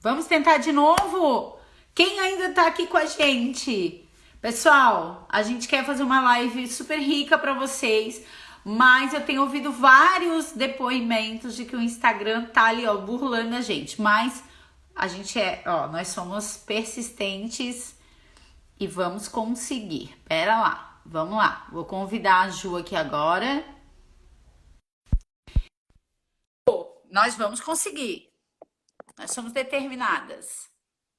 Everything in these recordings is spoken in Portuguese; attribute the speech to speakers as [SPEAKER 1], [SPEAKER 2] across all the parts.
[SPEAKER 1] Vamos tentar de novo? Quem ainda tá aqui com a gente? Pessoal, a gente quer fazer uma live super rica para vocês, mas eu tenho ouvido vários depoimentos de que o Instagram tá ali, ó, burlando a gente. Mas a gente nós somos persistentes e vamos conseguir. Pera lá, vamos lá. Vou convidar a Ju aqui agora. Nós vamos conseguir. Nós somos determinadas.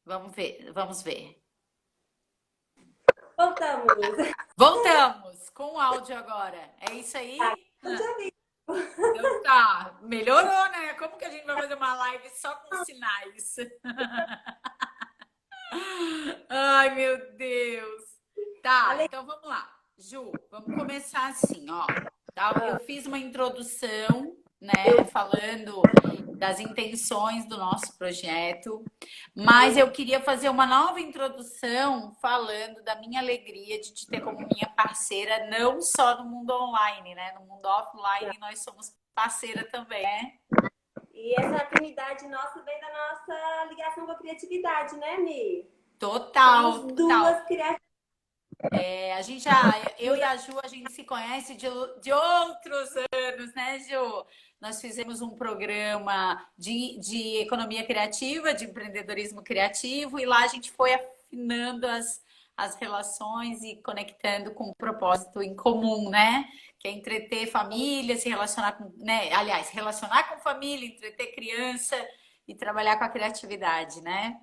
[SPEAKER 1] Vamos ver, vamos ver.
[SPEAKER 2] Voltamos.
[SPEAKER 1] Voltamos com o áudio agora. É isso aí?
[SPEAKER 2] Eu já vi.
[SPEAKER 1] Então tá, melhorou, né? Como que a gente vai fazer uma live só com sinais? Ai, meu Deus. Tá, então vamos lá. Ju, vamos começar assim, ó. Eu fiz uma introdução, né, falando das intenções do nosso projeto, mas eu queria fazer uma nova introdução falando da minha alegria de te ter como minha parceira, não só no mundo online, né? No mundo offline nós somos parceira também, né?
[SPEAKER 2] E essa afinidade nossa vem da nossa ligação com a criatividade, né, Mi?
[SPEAKER 1] Total,
[SPEAKER 2] Somos
[SPEAKER 1] total.
[SPEAKER 2] duas criativas.
[SPEAKER 1] Eu e a Ju, a gente se conhece de outros anos, né, Ju? Nós fizemos um programa de economia criativa, de empreendedorismo criativo, e lá a gente foi afinando as relações e conectando com um propósito em comum, né? Que é entreter família, se relacionar com, né? Aliás, relacionar com família, entreter criança e trabalhar com a criatividade, né?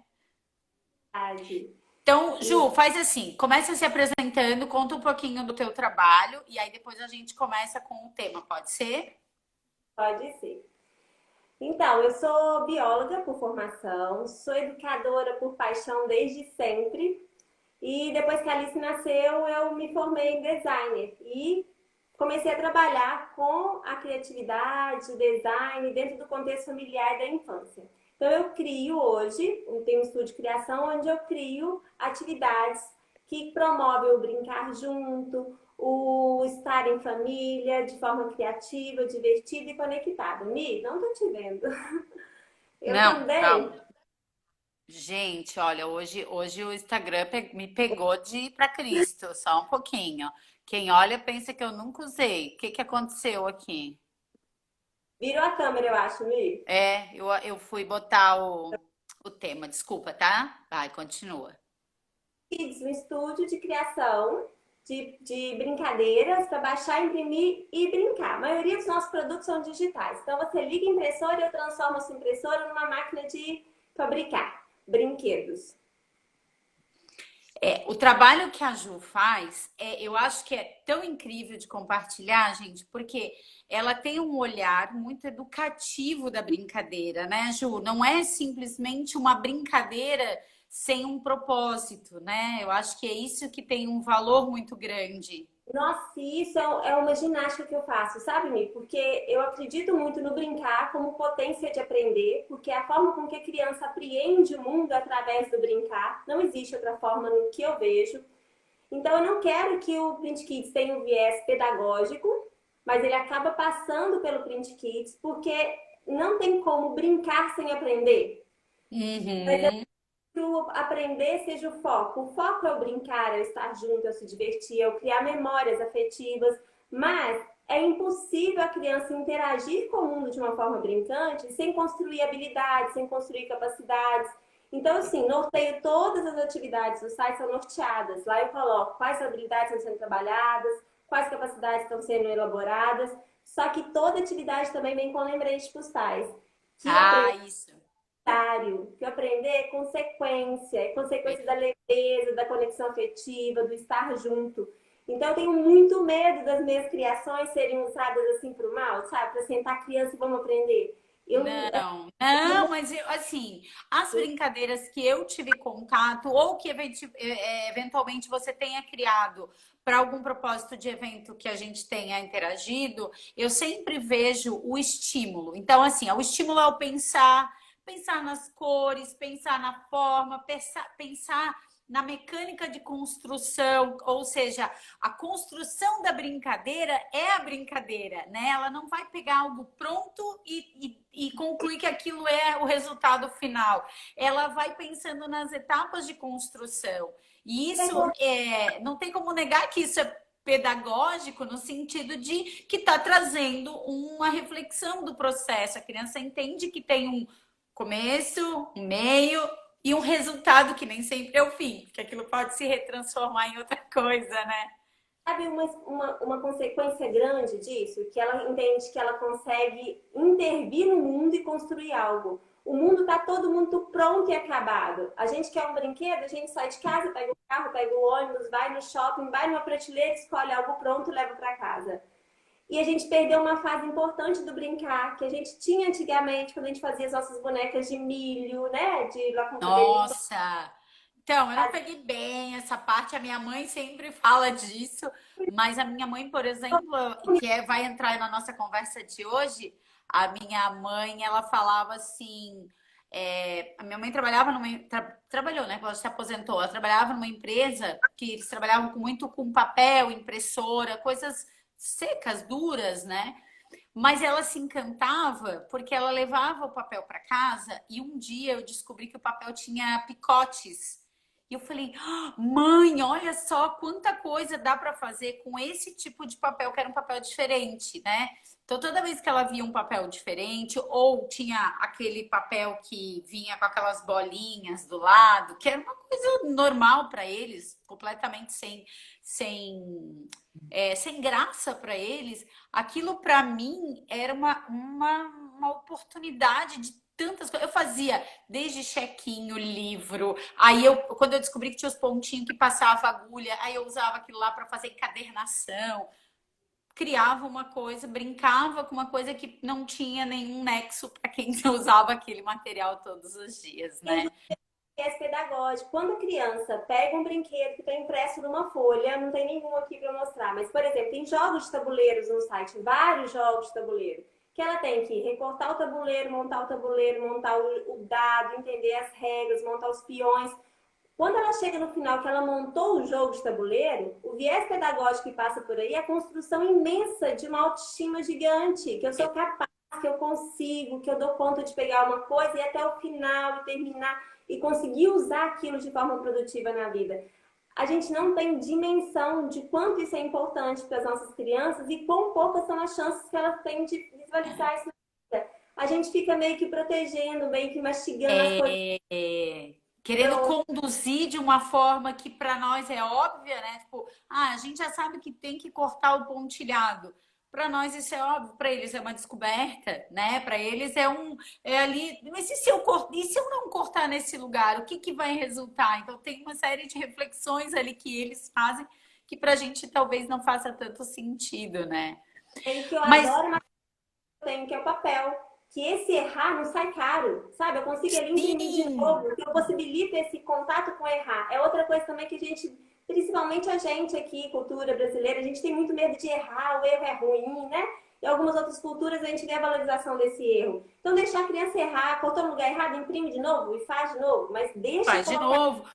[SPEAKER 1] Então, Ju, faz assim, começa se apresentando, conta um pouquinho do teu trabalho e aí depois a gente começa com o tema, pode ser?
[SPEAKER 2] Pode ser. Então, eu sou bióloga por formação, sou educadora por paixão desde sempre. E depois que a Alice nasceu, eu me formei em designer e comecei a trabalhar com a criatividade, o design dentro do contexto familiar da infância. Então eu crio hoje, eu tenho um estúdio de criação onde eu crio atividades que promovem o brincar junto, o estar em família de forma criativa, divertida e conectada. Mi, não tô te vendo. Eu
[SPEAKER 1] Não,
[SPEAKER 2] também.
[SPEAKER 1] calma. Gente, olha, hoje o Instagram me pegou de ir para Cristo, só um pouquinho. Quem olha pensa que eu nunca usei. O que que aconteceu aqui?
[SPEAKER 2] Virou a câmera, eu acho, Mi.
[SPEAKER 1] Eu fui botar o tema, desculpa, tá? Vai, continua.
[SPEAKER 2] Kids, um estúdio de criação de brincadeiras para baixar, imprimir e brincar. A maioria dos nossos produtos são digitais. Então você liga a impressora e eu transformo a sua impressora numa máquina de fabricar brinquedos.
[SPEAKER 1] O trabalho que a Ju faz, eu acho que é tão incrível de compartilhar, gente, porque ela tem um olhar muito educativo da brincadeira, né, Ju? Não é simplesmente uma brincadeira sem um propósito, né? Eu acho que é isso que tem um valor muito grande.
[SPEAKER 2] Nossa, isso é uma ginástica que eu faço, sabe, Mi? Porque eu acredito muito no brincar como potência de aprender, porque é a forma com que a criança apreende o mundo através do brincar. Não existe outra forma no que eu vejo. Então, eu não quero que o Print Kids tenha um viés pedagógico, mas ele acaba passando pelo Print Kids, porque não tem como brincar sem aprender. Mas eu
[SPEAKER 1] Uhum.
[SPEAKER 2] quero que o aprender seja o foco. O foco é o brincar, é o estar junto, é o se divertir, é o criar memórias afetivas. Mas é impossível a criança interagir com o mundo de uma forma brincante sem construir habilidades, sem construir capacidades. Então, assim, norteio todas as atividades do site são norteadas. Lá eu coloco quais habilidades estão sendo trabalhadas, quais capacidades estão sendo elaboradas. Só que toda atividade também vem com lembrete para os pais. Que
[SPEAKER 1] Ah, isso.
[SPEAKER 2] que aprender é consequência da leveza, da conexão afetiva, do estar junto. Então, eu tenho muito medo das minhas criações serem usadas assim para o mal, sabe? Para sentar a criança e vamos aprender.
[SPEAKER 1] Não, não, mas assim, as brincadeiras que eu tive contato ou que eventualmente você tenha criado para algum propósito de evento que a gente tenha interagido, eu sempre vejo o estímulo. Então, assim, o estímulo é o pensar, pensar nas cores, pensar na forma, pensar na mecânica de construção, ou seja, a construção da brincadeira é a brincadeira, né? Ela não vai pegar algo pronto e concluir que aquilo é o resultado final. Ela vai pensando nas etapas de construção. E isso não tem como negar que isso é pedagógico no sentido de que está trazendo uma reflexão do processo. A criança entende que tem um começo, um meio e um resultado que nem sempre é o fim, porque aquilo pode se retransformar em outra coisa, né?
[SPEAKER 2] Sabe uma consequência grande disso? Que ela entende que ela consegue intervir no mundo e construir algo. O mundo está todo mundo pronto e acabado. A gente quer um brinquedo, a gente sai de casa, pega o carro, pega o ônibus, vai no shopping, vai numa prateleira, escolhe algo pronto e leva para casa. E a gente perdeu uma fase importante do brincar, que a gente tinha antigamente, quando a gente fazia as nossas bonecas de milho, né? De lá com cabelinho.
[SPEAKER 1] Nossa! Então, eu não peguei bem essa parte, a minha mãe sempre fala disso, mas a minha mãe, por exemplo, vai entrar na nossa conversa de hoje, a minha mãe, ela falava assim, a minha mãe trabalhava trabalhou, né? Ela se aposentou, ela trabalhava numa empresa que eles trabalhavam muito com papel, impressora, coisas secas, duras, né? Mas ela se encantava porque ela levava o papel para casa e um dia eu descobri que o papel tinha picotes. E eu falei, mãe, olha só quanta coisa dá para fazer com esse tipo de papel, que era um papel diferente, né? Então, toda vez que ela via um papel diferente, ou tinha aquele papel que vinha com aquelas bolinhas do lado, que era uma coisa normal para eles, completamente sem graça para eles, aquilo para mim era uma oportunidade de tantas coisas. Eu fazia desde chequinho, livro. Aí quando eu descobri que tinha os pontinhos que passava agulha, aí eu usava aquilo lá para fazer encadernação. Criava uma coisa, brincava com uma coisa que não tinha nenhum nexo para quem usava aquele material todos os dias, né?
[SPEAKER 2] Viés pedagógico. Quando a criança pega um brinquedo que está impresso numa folha, não tem nenhum aqui para mostrar, mas, por exemplo, tem jogos de tabuleiros no site, vários jogos de tabuleiro, que ela tem que recortar o tabuleiro, montar o dado, entender as regras, montar os peões. Quando ela chega no final que ela montou o jogo de tabuleiro, o viés pedagógico que passa por aí é a construção imensa de uma autoestima gigante, que eu sou capaz, que eu consigo, que eu dou conta de pegar uma coisa e até o final e terminar e conseguir usar aquilo de forma produtiva na vida. A gente não tem dimensão de quanto isso é importante para as nossas crianças e quão poucas são as chances que elas têm de visualizar isso na vida. A gente fica meio que protegendo, meio que mastigando as coisas.
[SPEAKER 1] Querendo conduzir de uma forma que para nós é óbvia, né? Tipo, a gente já sabe que tem que cortar o pontilhado. Para nós isso é óbvio, para eles é uma descoberta, né? Para eles é ali, mas e se eu não cortar nesse lugar, o que que vai resultar? Então tem uma série de reflexões ali que eles fazem que para a gente talvez não faça tanto sentido, né?
[SPEAKER 2] Tem que eu
[SPEAKER 1] Mas
[SPEAKER 2] adoro, mas tenho que é o papel. Que esse errar não sai caro, sabe? Eu consigo ali imprimir de
[SPEAKER 1] sim,
[SPEAKER 2] novo, que eu possibilito esse contato com errar. É outra coisa também que a gente, principalmente a gente aqui, cultura brasileira, a gente tem muito medo de errar, o erro é ruim, né? Em algumas outras culturas a gente vê a valorização desse erro. Então deixar a criança errar, cortou no lugar errado, imprime de novo e faz de novo, mas deixa
[SPEAKER 1] faz de
[SPEAKER 2] colocar.
[SPEAKER 1] novo.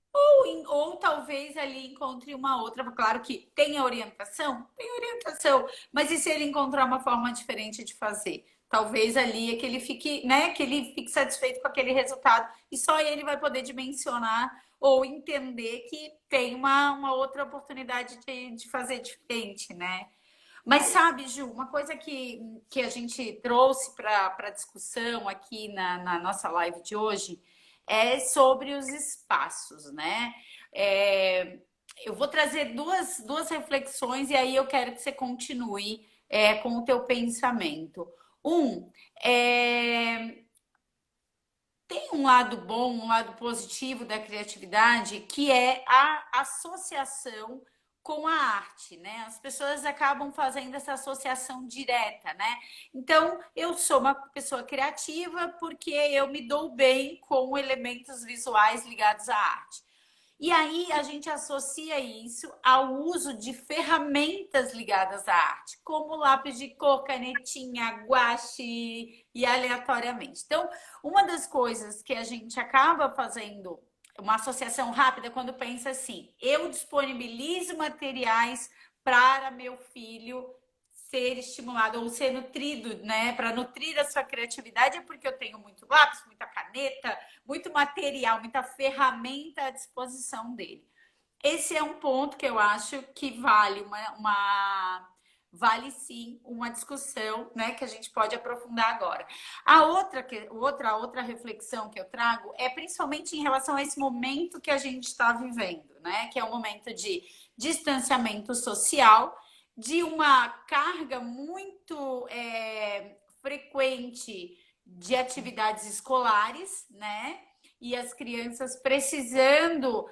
[SPEAKER 1] Ou talvez ali encontre uma outra. Claro que tem orientação, mas e se ele encontrar uma forma diferente de fazer? Talvez ali é que ele fique, né, que ele fique satisfeito com aquele resultado e só ele vai poder dimensionar ou entender que tem uma outra oportunidade de fazer diferente, né? Mas sabe, Ju, uma coisa que a gente trouxe para a discussão aqui na nossa live de hoje é sobre os espaços, né? Eu vou trazer duas reflexões e aí eu quero que você continue com o teu pensamento. Um, é, tem um lado bom, um lado positivo da criatividade, que é a associação com a arte, né? As pessoas acabam fazendo essa associação direta, né? Então, eu sou uma pessoa criativa porque eu me dou bem com elementos visuais ligados à arte. E aí a gente associa isso ao uso de ferramentas ligadas à arte, como lápis de cor, canetinha, guache e aleatoriamente. Então, uma das coisas que a gente acaba fazendo uma associação rápida quando pensa assim: eu disponibilizo materiais para meu filho ser estimulado ou ser nutrido, né? Para nutrir a sua criatividade, é porque eu tenho muito lápis, muita caneta, muito material, muita ferramenta à disposição dele. Esse é um ponto que eu acho que vale vale sim uma discussão, né, que a gente pode aprofundar agora. A outra reflexão que eu trago é principalmente em relação a esse momento que a gente está vivendo, né, que é um momento de distanciamento social, de uma carga muito frequente de atividades escolares, né, e as crianças precisando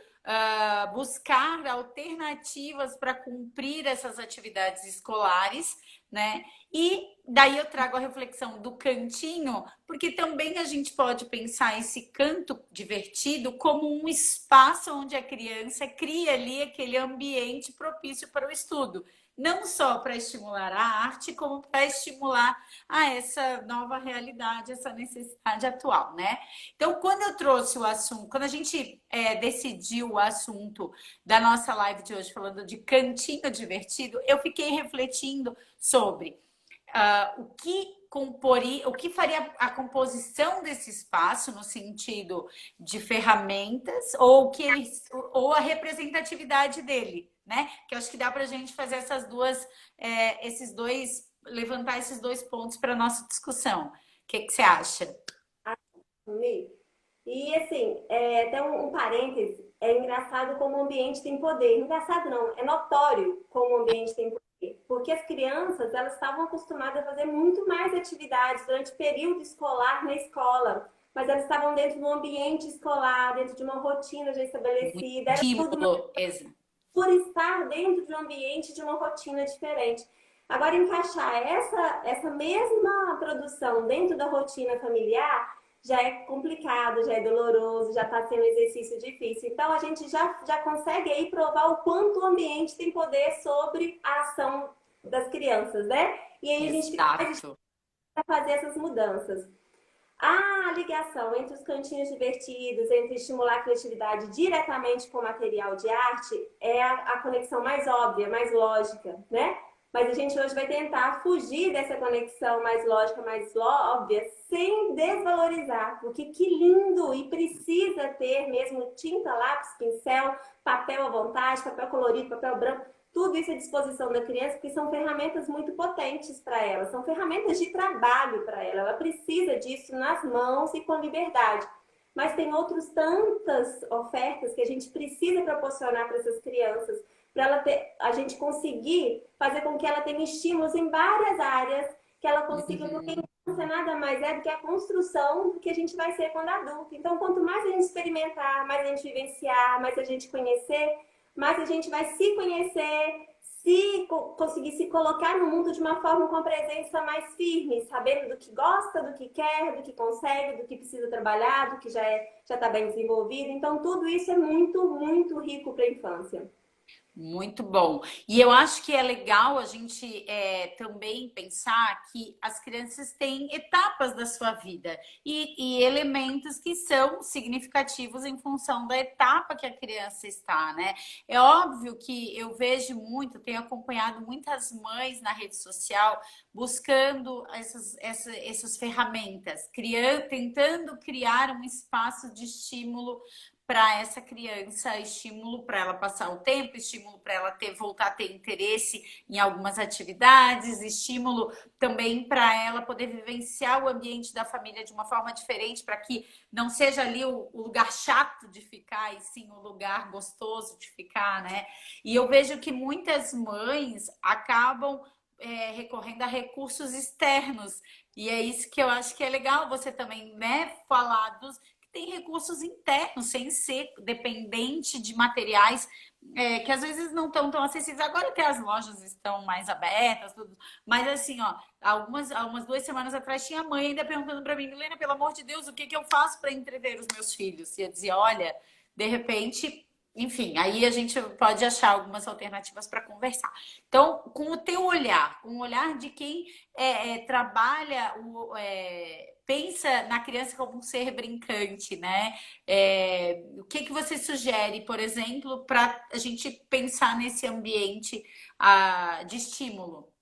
[SPEAKER 1] buscar alternativas para cumprir essas atividades escolares, né? E daí eu trago a reflexão do cantinho, porque também a gente pode pensar esse canto divertido como um espaço onde a criança cria ali aquele ambiente propício para o estudo. Não só para estimular a arte, como para estimular essa nova realidade, essa necessidade atual, né? Então, quando eu trouxe o assunto, quando a gente decidiu o assunto da nossa live de hoje, falando de cantinho divertido, eu fiquei refletindo sobre o que faria a composição desse espaço no sentido de ferramentas ou a representatividade dele, né? Que eu acho que dá para a gente fazer levantar esses dois pontos para nossa discussão. O que você acha?
[SPEAKER 2] E assim, até um parêntese, é engraçado como o ambiente tem poder. Engraçado não, é notório como o ambiente tem poder. Porque as crianças, elas estavam acostumadas a fazer muito mais atividades durante o período escolar na escola. Mas elas estavam dentro do ambiente escolar, dentro de uma rotina já estabelecida. Era tudo por estar dentro de um ambiente, de uma rotina diferente. Agora, encaixar essa mesma produção dentro da rotina familiar já é complicado, já é doloroso, já está sendo um exercício difícil. Então, a gente já consegue aí provar o quanto o ambiente tem poder sobre a ação das crianças, né? E aí a gente precisa fazer essas mudanças. A ligação entre os cantinhos divertidos, entre estimular a criatividade diretamente com material de arte é a conexão mais óbvia, mais lógica, né? Mas a gente hoje vai tentar fugir dessa conexão mais lógica, mais óbvia, sem desvalorizar, porque que lindo e precisa ter mesmo tinta, lápis, pincel, papel à vontade, papel colorido, papel branco, tudo isso à disposição da criança, porque são ferramentas muito potentes para ela, são ferramentas de trabalho para ela, ela precisa disso nas mãos e com liberdade. Mas tem outras tantas ofertas que a gente precisa proporcionar para essas crianças, para a gente conseguir fazer com que ela tenha estímulos em várias áreas, que ela consiga, porque infância nada mais é do que a construção do que a gente vai ser quando adulto. Então, quanto mais a gente experimentar, mais a gente vivenciar, mais a gente conhecer, mais a gente vai se conhecer, conseguir se colocar no mundo de uma forma com presença mais firme, sabendo do que gosta, do que quer, do que consegue, do que precisa trabalhar, do que já está bem desenvolvido. Então, tudo isso é muito, muito rico para a infância.
[SPEAKER 1] Muito bom. E eu acho que é legal a gente também pensar que as crianças têm etapas da sua vida e elementos que são significativos em função da etapa que a criança está, né? É óbvio que eu vejo muito, tenho acompanhado muitas mães na rede social buscando essas ferramentas, tentando criar um espaço de estímulo para essa criança, estímulo para ela passar o tempo, estímulo para ela voltar a ter interesse em algumas atividades, estímulo também para ela poder vivenciar o ambiente da família de uma forma diferente, para que não seja ali o lugar chato de ficar, e sim o lugar gostoso de ficar, né? E eu vejo que muitas mães acabam recorrendo a recursos externos, e é isso que eu acho que é legal você também, né, falar tem recursos internos, sem ser dependente de materiais que às vezes não estão tão acessíveis. Agora até as lojas estão mais abertas, tudo. Mas assim, ó, algumas 2 semanas atrás tinha a mãe ainda perguntando para mim, Milena, pelo amor de Deus, o que eu faço para entreter os meus filhos? E eu dizia, olha, de repente enfim, aí a gente pode achar algumas alternativas para conversar. Então, com o teu olhar, com o olhar de quem trabalha, pensa na criança como um ser brincante, né? O que que você sugere, por exemplo, para a gente pensar nesse ambiente de estímulo?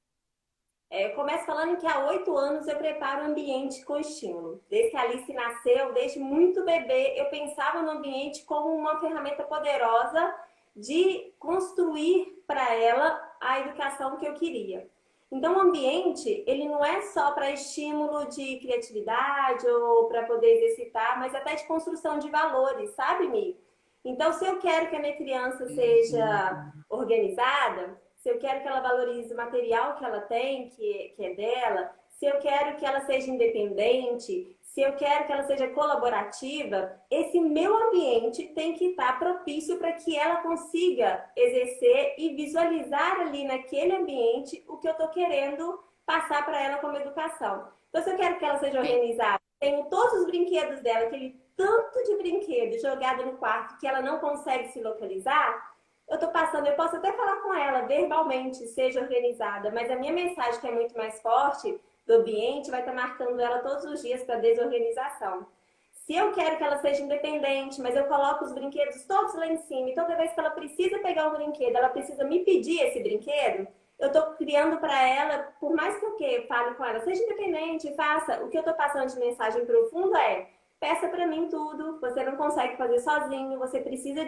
[SPEAKER 2] Eu começo falando que há 8 anos eu preparo o ambiente com estímulo. Desde que a Alice nasceu, desde muito bebê, eu pensava no ambiente como uma ferramenta poderosa de construir para ela a educação que eu queria. Então, o ambiente, ele não é só para estímulo de criatividade ou para poder exercitar, mas até de construção de valores, sabe, Mi? Então, se eu quero que a minha criança seja organizada, se eu quero que ela valorize o material que ela tem, que é dela, se eu quero que ela seja independente, se eu quero que ela seja colaborativa, esse meu ambiente tem que estar propício para que ela consiga exercer e visualizar ali naquele ambiente o que eu estou querendo passar para ela como educação. Então, se eu quero que ela seja organizada, tenho todos os brinquedos dela, aquele tanto de brinquedo jogado no quarto que ela não consegue se localizar, eu tô passando, eu posso até falar com ela verbalmente, seja organizada, mas a minha mensagem, que é muito mais forte do ambiente, vai estar marcando ela todos os dias para desorganização. Se eu quero que ela seja independente, mas eu coloco os brinquedos todos lá em cima, e toda vez que ela precisa pegar um brinquedo, ela precisa me pedir esse brinquedo, eu estou criando para ela, por mais que eu fale com ela, seja independente, faça. O que eu estou passando de mensagem profunda é: peça para mim tudo, você não consegue fazer sozinho, você precisa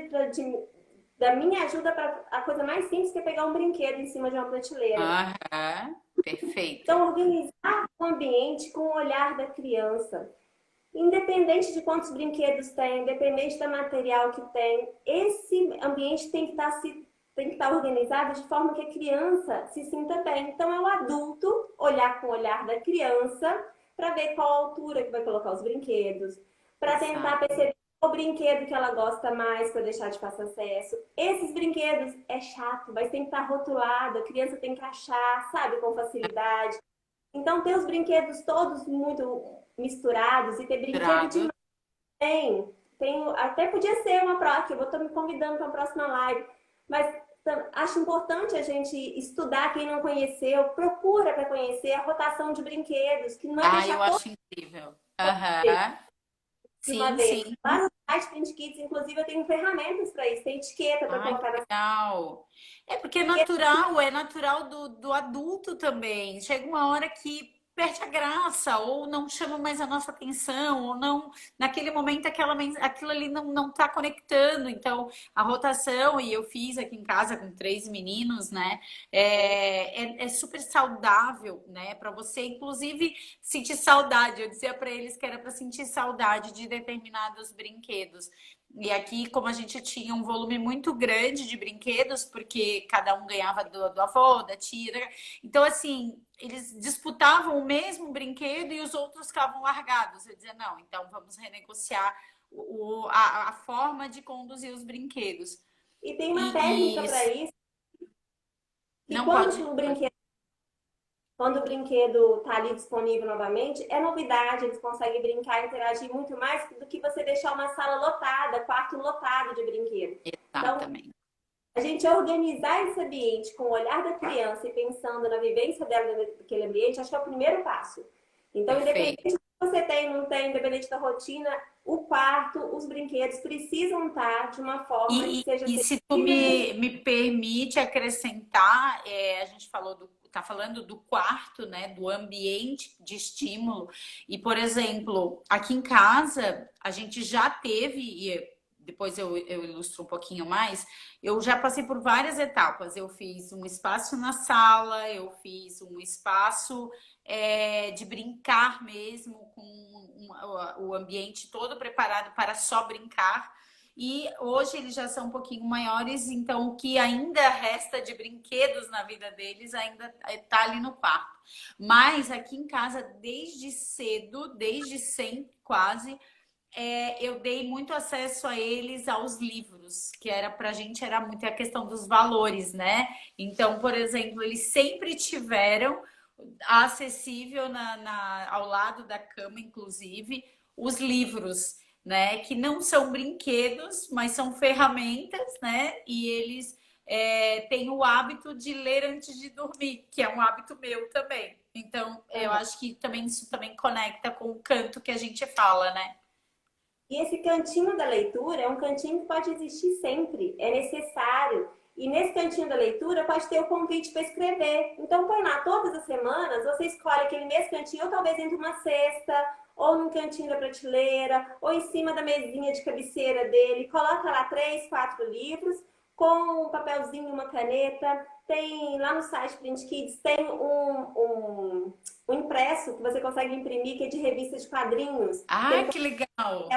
[SPEAKER 2] da minha ajuda para a coisa mais simples, que é pegar um brinquedo em cima de uma prateleira.
[SPEAKER 1] Aham, perfeito.
[SPEAKER 2] Então, organizar o ambiente com o olhar da criança. Independente de quantos brinquedos tem, independente do material que tem, esse ambiente tem que estar organizado de forma que a criança se sinta bem. Então, é o adulto olhar com o olhar da criança para ver qual a altura que vai colocar os brinquedos, para tentar
[SPEAKER 1] Exato.
[SPEAKER 2] perceber o brinquedo que ela gosta mais para deixar de fácil acesso. Esses brinquedos é chato, mas tem que estar rotulado, a criança tem que achar, sabe, com facilidade. Então, ter os brinquedos todos muito misturados e ter brinquedo
[SPEAKER 1] Misturado.
[SPEAKER 2] demais. Até podia ser uma próxima, que eu vou estar me convidando para a próxima live, mas acho importante a gente estudar quem não conheceu, procura para conhecer a rotação de brinquedos, que não é
[SPEAKER 1] Ah, eu
[SPEAKER 2] deixar todos
[SPEAKER 1] acho incrível. Aham.
[SPEAKER 2] de uma
[SPEAKER 1] Sim,
[SPEAKER 2] vez.
[SPEAKER 1] sim.
[SPEAKER 2] Lá no site Print Kids, inclusive, eu tenho ferramentas para isso, tem etiqueta para
[SPEAKER 1] Ai, que
[SPEAKER 2] colocar na
[SPEAKER 1] legal. É porque é natural do adulto também. Chega uma hora que perde a graça, ou não chama mais a nossa atenção, ou não, naquele momento aquilo ali não está conectando. Então, a rotação, e eu fiz aqui em casa com 3 meninos, né? É super saudável, né? Para você, inclusive, sentir saudade. Eu dizia para eles que era para sentir saudade de determinados brinquedos. E aqui, como a gente tinha um volume muito grande de brinquedos, porque cada um ganhava do avô, da tia, então assim, eles disputavam o mesmo brinquedo e os outros ficavam largados. Eu dizia, não, então vamos renegociar a forma de conduzir os brinquedos.
[SPEAKER 2] E tem uma técnica
[SPEAKER 1] E
[SPEAKER 2] para isso, que
[SPEAKER 1] não pode.
[SPEAKER 2] quando o brinquedo está ali disponível novamente, é novidade, eles conseguem brincar e interagir muito mais do que você deixar uma sala lotada, quarto lotado de brinquedo. Então,
[SPEAKER 1] Exatamente.
[SPEAKER 2] a gente organizar esse ambiente com o olhar da criança e pensando na vivência dela naquele ambiente, acho que é o primeiro passo. Então, independente
[SPEAKER 1] Perfeito.
[SPEAKER 2] do que você tem, não tem, independente da rotina, o quarto, os brinquedos precisam estar de uma forma que seja
[SPEAKER 1] E se tu
[SPEAKER 2] acessível.
[SPEAKER 1] me permite acrescentar, a gente tá falando do quarto, né, do ambiente de estímulo. E, por exemplo, aqui em casa, a gente já teve, e depois eu ilustro um pouquinho mais, eu já passei por várias etapas. Eu fiz um espaço na sala, eu fiz um espaço de brincar mesmo, com o ambiente todo preparado para só brincar. E hoje eles já são um pouquinho maiores, então o que ainda resta de brinquedos na vida deles ainda está ali no quarto. Mas aqui em casa, desde cedo, desde sempre quase, eu dei muito acesso a eles aos livros, que era pra gente era muito a questão dos valores, né? Então, por exemplo, eles sempre tiveram acessível ao lado da cama, inclusive, os livros. né? Que não são brinquedos, mas são ferramentas, né? E eles têm o hábito de ler antes de dormir, que é um hábito meu também. Então, eu
[SPEAKER 2] Aham.
[SPEAKER 1] acho que também isso também conecta com o canto que a gente fala, né?
[SPEAKER 2] E esse cantinho da leitura é um cantinho que pode existir sempre, é necessário. E nesse cantinho da leitura pode ter o convite para escrever. Então, põe lá todas as semanas, você escolhe aquele mesmo cantinho, ou talvez entre uma cesta, ou num cantinho da prateleira, ou em cima da mesinha de cabeceira dele. Coloca lá 3, 4 livros com um papelzinho e uma caneta. Tem lá no site Print Kids, tem um impresso que você consegue imprimir, que é de revista de quadrinhos. Que
[SPEAKER 1] Ah,
[SPEAKER 2] ele
[SPEAKER 1] que legal!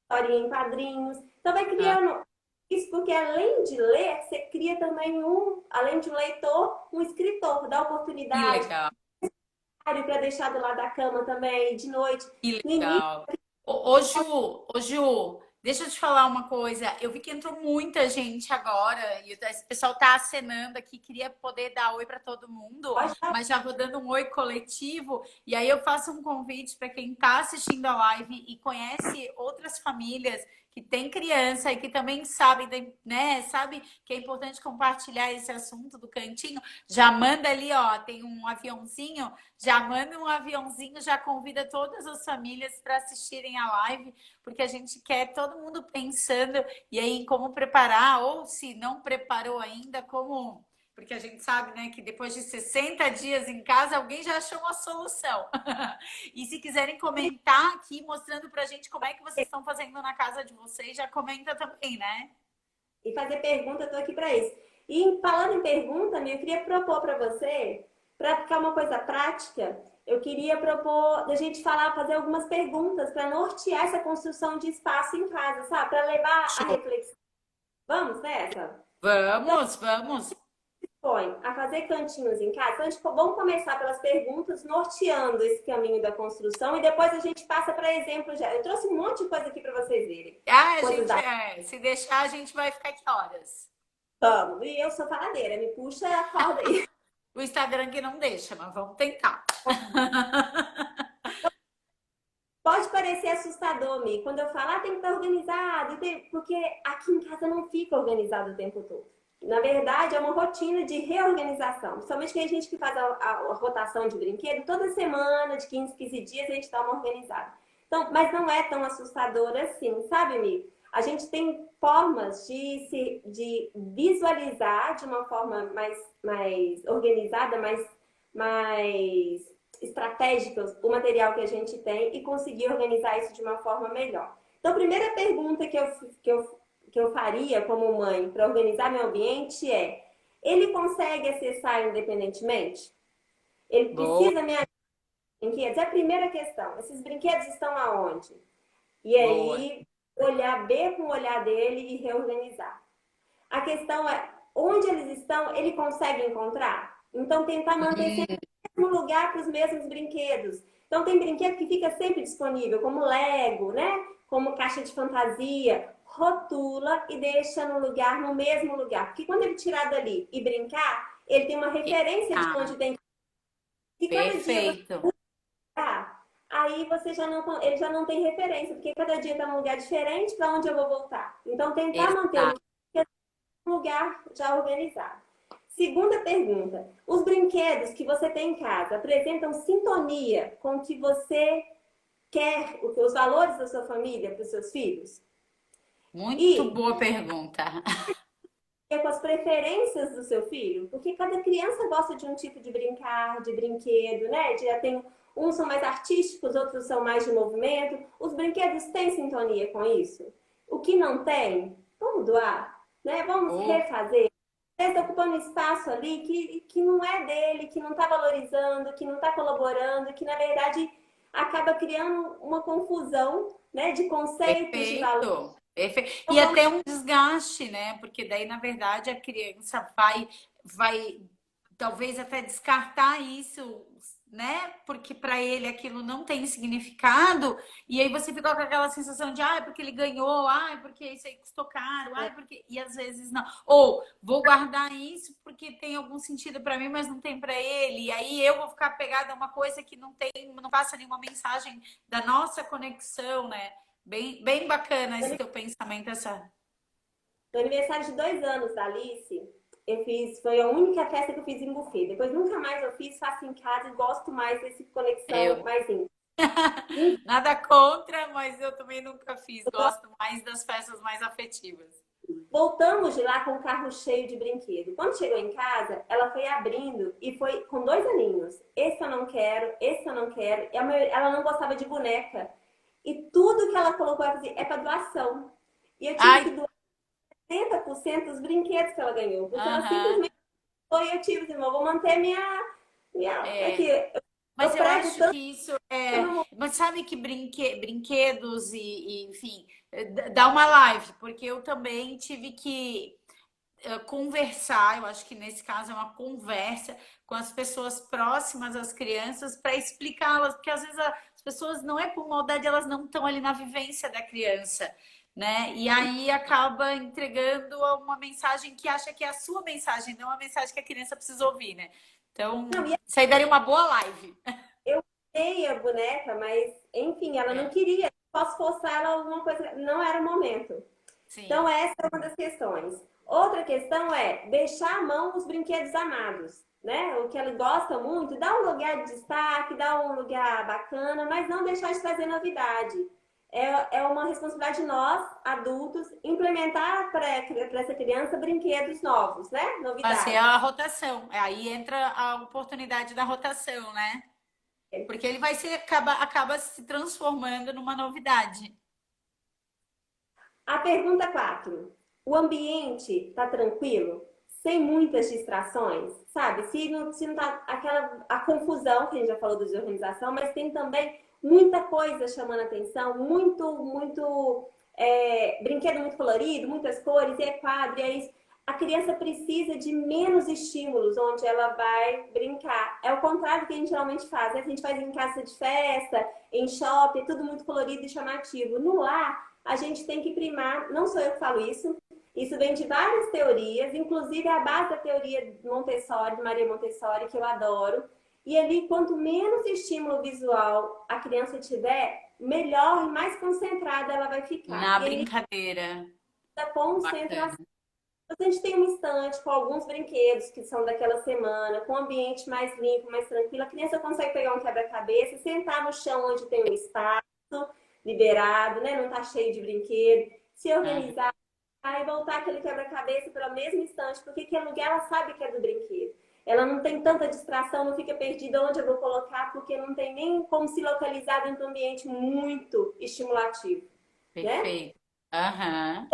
[SPEAKER 2] historinha em quadrinhos. Então vai
[SPEAKER 1] Ah,
[SPEAKER 2] criando isso, porque além de ler, você cria também além de um leitor, um escritor, dá
[SPEAKER 1] que
[SPEAKER 2] oportunidade
[SPEAKER 1] legal!
[SPEAKER 2] para deixar do lado da cama também, de noite.
[SPEAKER 1] Que
[SPEAKER 2] No início,
[SPEAKER 1] legal. Ô, Ju, deixa eu te falar uma coisa. Eu vi que entrou muita gente agora e esse pessoal tá acenando aqui. Queria poder dar oi para todo mundo,
[SPEAKER 2] pode dar.
[SPEAKER 1] mas já vou dando um oi coletivo. E aí eu faço um convite para quem está assistindo a live e conhece outras famílias que têm criança e que também sabem, né? Sabe que é importante compartilhar esse assunto do cantinho. Já manda ali, ó, tem um aviãozinho. Já manda um aviãozinho, já convida todas as famílias para assistirem a live, porque a gente quer todo mundo pensando e aí em como preparar, ou se não preparou ainda, como. Porque a gente sabe, né, que depois de 60 dias em casa, alguém já achou uma solução. E se quiserem comentar aqui, mostrando para a gente como é que vocês estão fazendo na casa de vocês, já comenta também, né?
[SPEAKER 2] E fazer pergunta, eu tô aqui para isso. E falando em pergunta, eu queria propor para você, para ficar uma coisa prática, eu queria propor da gente falar, fazer algumas perguntas para nortear essa construção de espaço em casa, sabe? Para levar a
[SPEAKER 1] Show.
[SPEAKER 2] reflexão. Vamos nessa?
[SPEAKER 1] Vamos, vamos.
[SPEAKER 2] Põe a fazer cantinhos em casa. Então, vamos começar pelas perguntas, norteando esse caminho da construção e depois a gente passa para exemplos. Eu trouxe um monte de coisa aqui para vocês verem.
[SPEAKER 1] Ah, a
[SPEAKER 2] Coisas
[SPEAKER 1] gente,
[SPEAKER 2] da
[SPEAKER 1] se deixar, a gente vai ficar aqui horas.
[SPEAKER 2] Vamos. E eu sou faladeira, me puxa a corda aí.
[SPEAKER 1] O Instagram que não deixa, mas vamos tentar.
[SPEAKER 2] Pode parecer assustador, Mi, quando eu falo, tem que estar organizado, porque aqui em casa não fica organizado o tempo todo. Na verdade, é uma rotina de reorganização. Principalmente que a gente que faz a rotação de brinquedo, toda semana, de 15 dias, a gente dá uma organizada. Então, mas não é tão assustador assim, sabe, Mi? A gente tem formas de visualizar de uma forma mais organizada, mais estratégicas o material que a gente tem e conseguir organizar isso de uma forma melhor. Então, a primeira pergunta que eu faria como mãe para organizar meu ambiente é: ele consegue acessar independentemente? Ele
[SPEAKER 1] Boa,
[SPEAKER 2] precisa me ajudar com brinquedos? É a primeira questão. Esses brinquedos estão aonde? E
[SPEAKER 1] boa.
[SPEAKER 2] aí, olhar B com o olhar dele e reorganizar. A questão é, onde eles estão, ele consegue encontrar? Então, tentar manter sempre o mesmo lugar para os mesmos brinquedos. Então, tem brinquedo que fica sempre disponível, como Lego, né? Como caixa de fantasia. Rotula e deixa no mesmo lugar. Porque quando ele tirar dali e brincar, ele tem uma referência de
[SPEAKER 1] Ah,
[SPEAKER 2] onde tem que ir. E cada dia você
[SPEAKER 1] perfeito.
[SPEAKER 2] ah, aí ele já não tem referência, porque cada dia está num lugar diferente, para onde eu vou voltar. Então, tentar manter
[SPEAKER 1] Exato.
[SPEAKER 2] um lugar já organizado. Segunda pergunta: os brinquedos que você tem em casa apresentam sintonia com o que você quer, os valores da sua família para os seus filhos?
[SPEAKER 1] Muito
[SPEAKER 2] E
[SPEAKER 1] boa pergunta.
[SPEAKER 2] com as preferências do seu filho? Porque cada criança gosta de um tipo de brincar, de brinquedo, né? Já tem uns são mais artísticos, outros são mais de movimento. Os brinquedos têm sintonia com isso? O que não tem, vamos doar, né? Vamos
[SPEAKER 1] Oh,
[SPEAKER 2] refazer. Você está ocupando espaço ali que não é dele, que não está valorizando, que não está colaborando, que na verdade acaba criando uma confusão, né, de conceitos, de valores.
[SPEAKER 1] perfeito.
[SPEAKER 2] Então
[SPEAKER 1] E
[SPEAKER 2] vamos
[SPEAKER 1] até um desgaste, né? Porque daí, na verdade, a criança vai talvez até descartar isso, né? Porque para ele aquilo não tem significado, e aí você fica com aquela sensação de, ah, é porque ele ganhou, ah, é porque isso aí custou caro, ah, é porque. E às vezes não. Ou vou guardar isso porque tem algum sentido para mim, mas não tem para ele. E aí eu vou ficar pegada a uma coisa que não tem, não passa nenhuma mensagem da nossa conexão, né? Bem bacana esse teu pensamento, essa.
[SPEAKER 2] No aniversário de 2 anos da Alice, foi a única festa que eu fiz em buffet. Depois nunca mais eu fiz, faço em casa e gosto mais desse conexão
[SPEAKER 1] Eu
[SPEAKER 2] mais íntima.
[SPEAKER 1] nada contra, mas eu também nunca fiz. Gosto mais das festas mais afetivas.
[SPEAKER 2] Voltamos de lá com o carro cheio de brinquedo. Quando chegou em casa, ela foi abrindo e foi com 2 aninhos. Esse eu não quero, esse eu não quero. Ela não gostava de boneca. E tudo que ela colocou é para doação. E eu tive
[SPEAKER 1] Ai,
[SPEAKER 2] que doar 70% dos brinquedos que ela ganhou. Porque ela
[SPEAKER 1] aham,
[SPEAKER 2] simplesmente foi, eu tive, assim, vou manter minha aqui,
[SPEAKER 1] é.
[SPEAKER 2] eu
[SPEAKER 1] Mas eu
[SPEAKER 2] prezo
[SPEAKER 1] acho
[SPEAKER 2] tanto
[SPEAKER 1] que isso
[SPEAKER 2] que eu
[SPEAKER 1] é.
[SPEAKER 2] não vou.
[SPEAKER 1] Mas sabe que brinquedos enfim, dá uma live, porque eu também tive que conversar. Eu acho que nesse caso é uma conversa com as pessoas próximas às crianças para explicá-las, porque às vezes as pessoas não é por maldade, elas não estão ali na vivência da criança. Né? E aí acaba entregando uma mensagem que acha que é a sua mensagem, não a mensagem que a criança precisa ouvir, né?
[SPEAKER 2] Não,
[SPEAKER 1] Então,
[SPEAKER 2] e
[SPEAKER 1] isso aí daria uma boa live.
[SPEAKER 2] eu dei a boneca, mas enfim, ela não
[SPEAKER 1] É,
[SPEAKER 2] queria. Posso forçar ela alguma coisa, não era o momento. Então,
[SPEAKER 1] sim.
[SPEAKER 2] essa é uma das questões. Outra questão é deixar à mão os brinquedos amados, né? O que ela gosta muito, dá um lugar de destaque, dá um lugar bacana, mas não deixar de trazer novidade. É uma responsabilidade de nós, adultos, implementar para essa criança brinquedos novos, né?
[SPEAKER 1] Fazer
[SPEAKER 2] Novidades.
[SPEAKER 1] a rotação. Aí entra a oportunidade da rotação, né? Porque ele vai acaba se transformando numa novidade.
[SPEAKER 2] A pergunta 4: o ambiente está tranquilo? Sem muitas distrações? Sabe? Se não tá a confusão, que a gente já falou de desorganização, mas tem também muita coisa chamando atenção, muito brinquedo muito colorido, muitas cores, e é quadro, e é isso. A criança precisa de menos estímulos onde ela vai brincar. É o contrário do que a gente geralmente faz, né? A gente faz em casa de festa, em shopping, é tudo muito colorido e chamativo. No lar, a gente tem que primar, não sou eu que falo isso vem de várias teorias, inclusive a base da teoria Montessori, de Maria Montessori, que eu adoro. E ali, quanto menos estímulo visual a criança tiver, melhor e mais concentrada ela vai ficar.
[SPEAKER 1] Na
[SPEAKER 2] E aí,
[SPEAKER 1] brincadeira.
[SPEAKER 2] a
[SPEAKER 1] Bacana.
[SPEAKER 2] concentração. A gente tem uma estante com alguns brinquedos que são daquela semana, com um ambiente mais limpo, mais tranquilo. A criança consegue pegar um quebra-cabeça, sentar no chão onde tem um espaço liberado, né? Não tá cheio de brinquedo, se
[SPEAKER 1] Aham.
[SPEAKER 2] organizar, aí voltar aquele quebra-cabeça para o mesmo instante, porque aquele lugar ela sabe que é do brinquedo. Ela não tem tanta distração, não fica perdida onde eu vou colocar, porque não tem nem como se localizar dentro de um ambiente muito estimulativo, né?
[SPEAKER 1] Perfeito. Aham.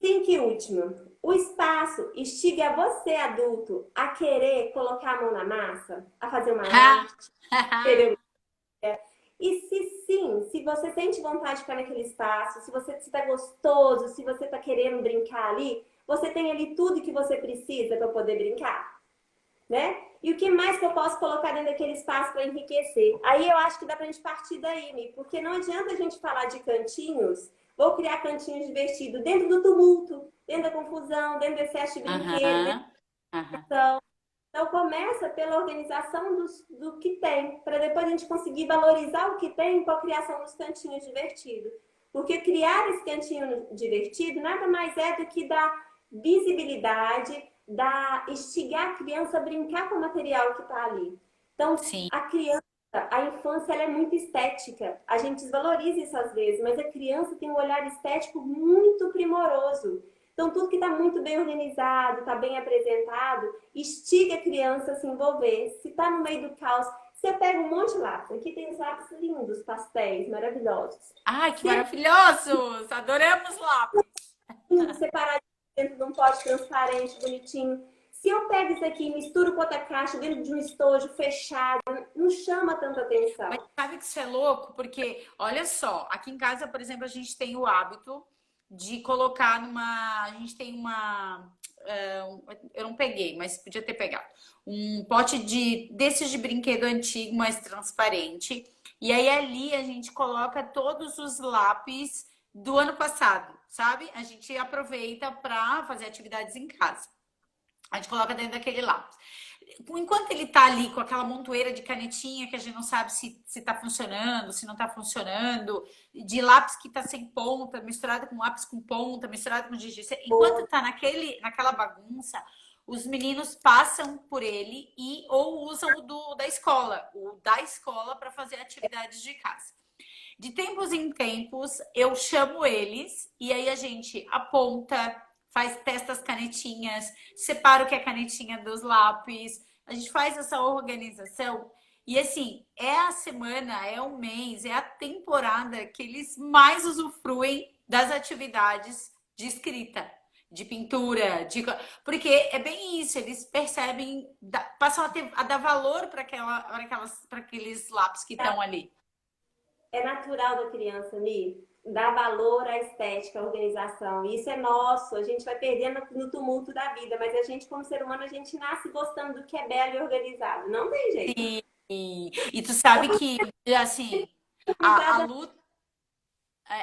[SPEAKER 2] Cinco e último, o espaço instiga você, adulto, a querer colocar a mão na massa, a fazer uma
[SPEAKER 1] Ha!
[SPEAKER 2] arte, querer. E se sim, se você sente vontade de ficar naquele espaço, se você está gostoso, se você está querendo brincar ali, você tem ali tudo que você precisa para poder brincar, né? E o que mais que eu posso colocar dentro daquele espaço para enriquecer? Aí eu acho que dá para a gente partir daí, Mi, porque não adianta a gente falar de cantinhos, vou criar cantinhos divertidos dentro do tumulto, dentro da confusão, dentro do excesso de brinquedo, dentro
[SPEAKER 1] Aham. Aham.
[SPEAKER 2] da ação. Então começa pela organização do que tem, para depois a gente conseguir valorizar o que tem com a criação dos cantinhos divertidos. Porque criar esse cantinho divertido nada mais é do que dar visibilidade, instigar a criança a brincar com o material que está ali. Então,
[SPEAKER 1] Sim.
[SPEAKER 2] a criança, a infância ela é muito estética. A gente desvaloriza isso às vezes, mas a criança tem um olhar estético muito primoroso. Então, tudo que está muito bem organizado, está bem apresentado, instiga a criança a se envolver. Se está no meio do caos, você pega um monte de lápis. Aqui tem os lápis lindos, pastéis, maravilhosos.
[SPEAKER 1] Ai, que
[SPEAKER 2] Se
[SPEAKER 1] maravilhosos! Adoramos lápis.
[SPEAKER 2] é separar dentro de um pote transparente, bonitinho. Se eu pego isso aqui e misturo com outra caixa dentro de um estojo fechado, não chama tanta
[SPEAKER 1] Mas
[SPEAKER 2] atenção.
[SPEAKER 1] sabe que isso é louco? Porque, olha só, aqui em casa, por exemplo, a gente tem o hábito de colocar numa. A gente tem uma. Eu não peguei, mas podia ter pegado. Um pote desses de brinquedo antigo, mais transparente. E aí ali a gente coloca todos os lápis do ano passado, sabe? A gente aproveita para fazer atividades em casa. A gente coloca dentro daquele lápis. enquanto ele tá ali com aquela montoeira de canetinha que a gente não sabe se tá funcionando, se não tá funcionando, de lápis que tá sem ponta, misturado com lápis com ponta, misturado com giz, enquanto tá naquela bagunça, os meninos passam por ele e ou usam o da escola para fazer atividades de casa. De tempos em tempos, eu chamo eles e aí a gente aponta, testa as canetinhas, separa o que é canetinha dos lápis, a gente faz essa organização. E assim, é a semana, é o mês, é a temporada que eles mais usufruem das atividades de escrita, de pintura, porque é bem isso, eles percebem, passam a dar valor para aqueles lápis que estão ali.
[SPEAKER 2] É natural da criança, Mi, dar valor à estética, à organização. Isso é nosso, a gente vai perdendo no tumulto da vida, mas a gente, como ser humano, a gente nasce gostando do que é belo e organizado. Não tem jeito.
[SPEAKER 1] E tu sabe que, assim, a luta.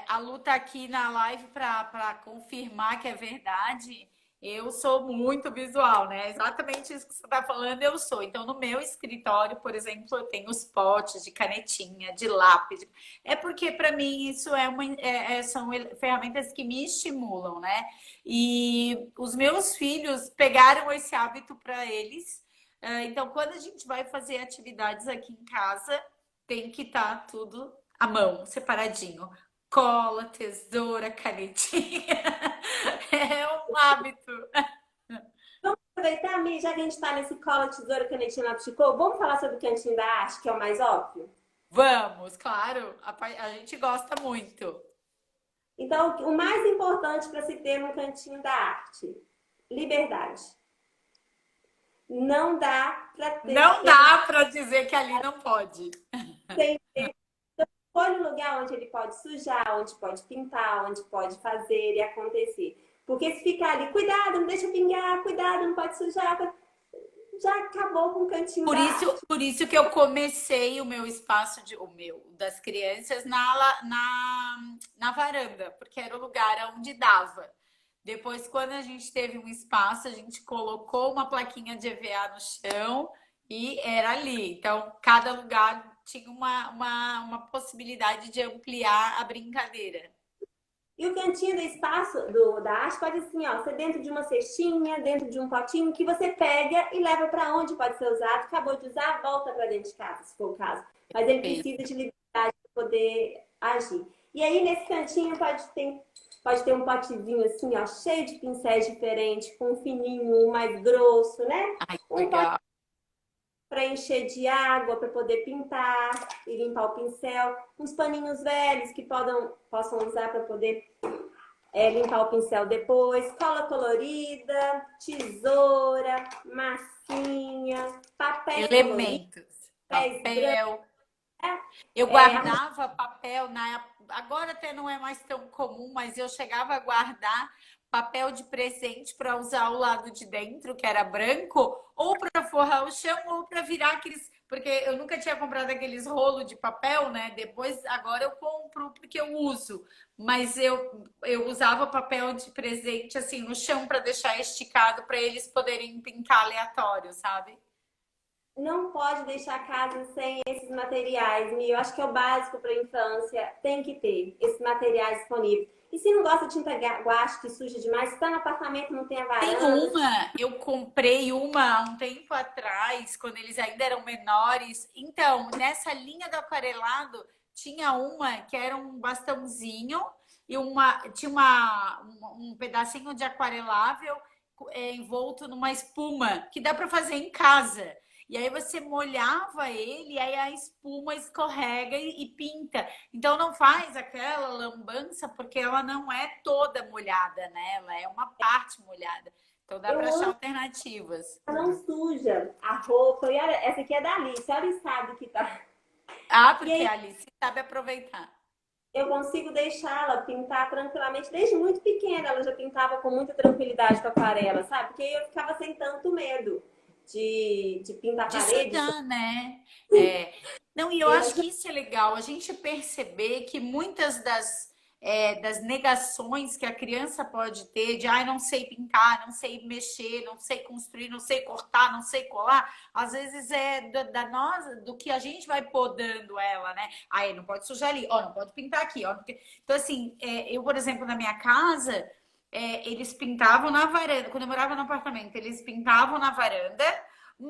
[SPEAKER 1] A Lu tá aqui na live para confirmar que é verdade. Eu sou muito visual, né? Exatamente isso que você está falando, eu sou. Então, no meu escritório, por exemplo, eu tenho os potes de canetinha, de lápis. É porque, para mim, isso são ferramentas que me estimulam, né? E os meus filhos pegaram esse hábito para eles. Então, quando a gente vai fazer atividades aqui em casa, tem que estar tudo à mão, separadinho. Cola, tesoura, canetinha. É um hábito.
[SPEAKER 2] Vamos aproveitar, Mi, já que a gente está nesse cola, tesoura, canetinha, lápis de cor, vamos falar sobre o cantinho da arte, que é o mais óbvio?
[SPEAKER 1] Vamos, claro. A gente gosta muito.
[SPEAKER 2] Então, o mais importante para se ter no cantinho da arte, liberdade. Não dá para ter.
[SPEAKER 1] Não dá para dizer que ali não pode.
[SPEAKER 2] Sem escolhe um lugar onde ele pode sujar, onde pode pintar, onde pode fazer e acontecer. Porque se ficar ali, cuidado, não deixa pingar, cuidado, não pode sujar, já acabou com o cantinho da arte.
[SPEAKER 1] Por isso que eu comecei o meu espaço das crianças na varanda, porque era o lugar onde dava. Depois, quando a gente teve um espaço, a gente colocou uma plaquinha de EVA no chão e era ali. Então, cada lugar tinha uma possibilidade de ampliar a brincadeira.
[SPEAKER 2] E o cantinho do espaço da arte pode assim, ó, ser dentro de uma cestinha, dentro de um potinho que você pega e leva para onde pode ser usado. Acabou de usar, volta para dentro de casa, se for o caso. Mas ele precisa de liberdade para poder agir. E aí nesse cantinho pode ter um potezinho assim, ó, cheio de pincéis diferentes, com um fininho, um mais grosso, né?
[SPEAKER 1] Ai, que
[SPEAKER 2] Um
[SPEAKER 1] legal.
[SPEAKER 2] para encher de água, para poder pintar e limpar o pincel. Uns paninhos velhos que possam usar para poder limpar o pincel depois. Cola colorida, tesoura, massinha, papéis coloridos.
[SPEAKER 1] Elementos. Papel. Eu guardava papel agora até não é mais tão comum, mas eu chegava a guardar papel de presente para usar o lado de dentro, que era branco, ou para forrar o chão, ou para virar aqueles. Porque eu nunca tinha comprado aqueles rolos de papel, né? Depois, agora eu compro porque eu uso. Mas eu usava papel de presente assim no chão para deixar esticado para eles poderem pintar aleatório, sabe?
[SPEAKER 2] Não pode deixar a casa sem esses materiais, Mi. Eu acho que é o básico para a infância. Tem que ter esses materiais disponíveis. E se não gosta de tinta guache, que suja demais, se está no apartamento, não tem a varanda.
[SPEAKER 1] Eu comprei uma há um tempo atrás, quando eles ainda eram menores. Então, nessa linha do aquarelado, tinha uma que era um bastãozinho e um pedacinho de aquarelável envolto numa espuma, que dá para fazer em casa. E aí você molhava ele, aí a espuma escorrega e pinta. Então não faz aquela lambança, porque ela não é toda molhada, né? Ela é uma parte molhada. Então dá para achar alternativas.
[SPEAKER 2] Não suja a roupa. E olha, essa aqui é da Alice. Olha o estado que tá.
[SPEAKER 1] Ah,
[SPEAKER 2] E
[SPEAKER 1] porque
[SPEAKER 2] aí
[SPEAKER 1] a Alice sabe aproveitar.
[SPEAKER 2] eu consigo deixá-la pintar tranquilamente. Desde muito pequena ela já pintava com muita tranquilidade com aquarela, sabe? Porque eu ficava sem tanto medo de pintar a
[SPEAKER 1] De
[SPEAKER 2] parede.
[SPEAKER 1] sujar, né? É. Não, e eu acho que isso é legal, a gente perceber que muitas das das negações que a criança pode ter, de ai, não sei pintar, não sei mexer, não sei construir, não sei cortar, não sei colar, às vezes é do que a gente vai podando ela, né? Aí não pode sujar ali, ó, não pode pintar aqui, ó. Então, assim, eu, por exemplo, na minha casa, eles pintavam na varanda, quando eu morava no apartamento, eles pintavam na varanda.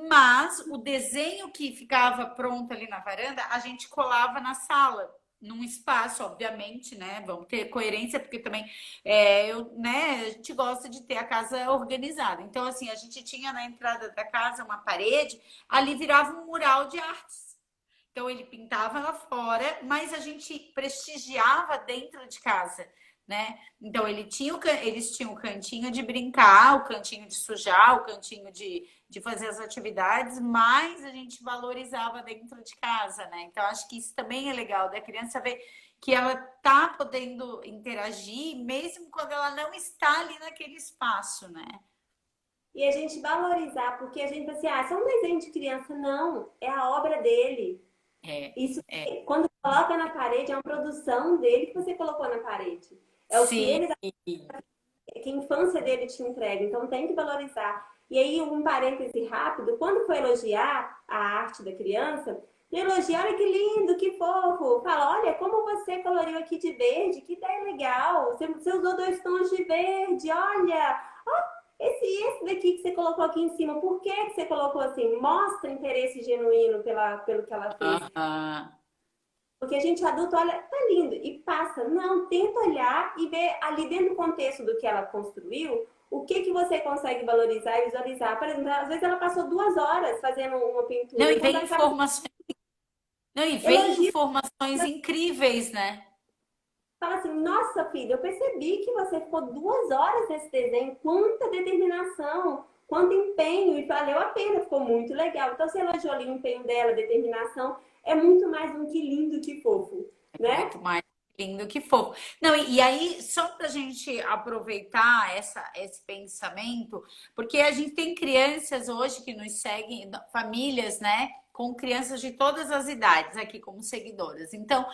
[SPEAKER 1] Mas o desenho que ficava pronto ali na varanda, a gente colava na sala, num espaço, obviamente, né? Vamos ter coerência, porque também a gente gosta de ter a casa organizada. Então, assim, a gente tinha na entrada da casa uma parede, ali virava um mural de artes. Então ele pintava lá fora, mas a gente prestigiava dentro de casa, né? Então eles tinham o cantinho de brincar, o cantinho de sujar, o cantinho de fazer as atividades, mas a gente valorizava dentro de casa, né? Então acho que isso também é legal da criança ver que ela tá podendo interagir, mesmo quando ela não está ali naquele espaço, né?
[SPEAKER 2] E a gente valorizar, porque a gente fala assim, ah, isso é um desenho de criança. Não, é a obra dele.
[SPEAKER 1] É,
[SPEAKER 2] Isso,
[SPEAKER 1] é.
[SPEAKER 2] quando coloca na parede, é uma produção dele que você colocou na parede. É o que
[SPEAKER 1] Sim.
[SPEAKER 2] ele, que a infância dele te entrega. Então tem que valorizar. E aí, um parêntese rápido, quando for elogiar a arte da criança, elogia, olha que lindo, que fofo. Fala, olha como você coloriu aqui de verde, que ideia legal. Você usou 2 tons de verde, olha. Esse daqui que você colocou aqui em cima, por que que você colocou assim? Mostra interesse genuíno pelo que ela fez.
[SPEAKER 1] Ah,
[SPEAKER 2] Porque a gente adulto olha, tá lindo, e passa. Não, tenta olhar e ver ali dentro do contexto do que ela construiu, o que que você consegue valorizar e visualizar. Por exemplo, às vezes ela passou 2 horas fazendo uma
[SPEAKER 1] não,
[SPEAKER 2] pintura.
[SPEAKER 1] e
[SPEAKER 2] Quando
[SPEAKER 1] vem
[SPEAKER 2] acaba,
[SPEAKER 1] informações. Não, e vem
[SPEAKER 2] elogia,
[SPEAKER 1] informações incríveis, né?
[SPEAKER 2] fala assim, nossa filha, eu percebi que você ficou 2 horas nesse desenho, quanta determinação, quanto empenho, e valeu a pena, ficou muito legal. Então, você elogiou ali o empenho dela, a determinação, é muito mais um que lindo que fofo, né?
[SPEAKER 1] Muito mais lindo que fofo. Não, e aí, só para a gente aproveitar esse pensamento, porque a gente tem crianças hoje que nos seguem, famílias, né? Com crianças de todas as idades aqui como seguidoras. Então,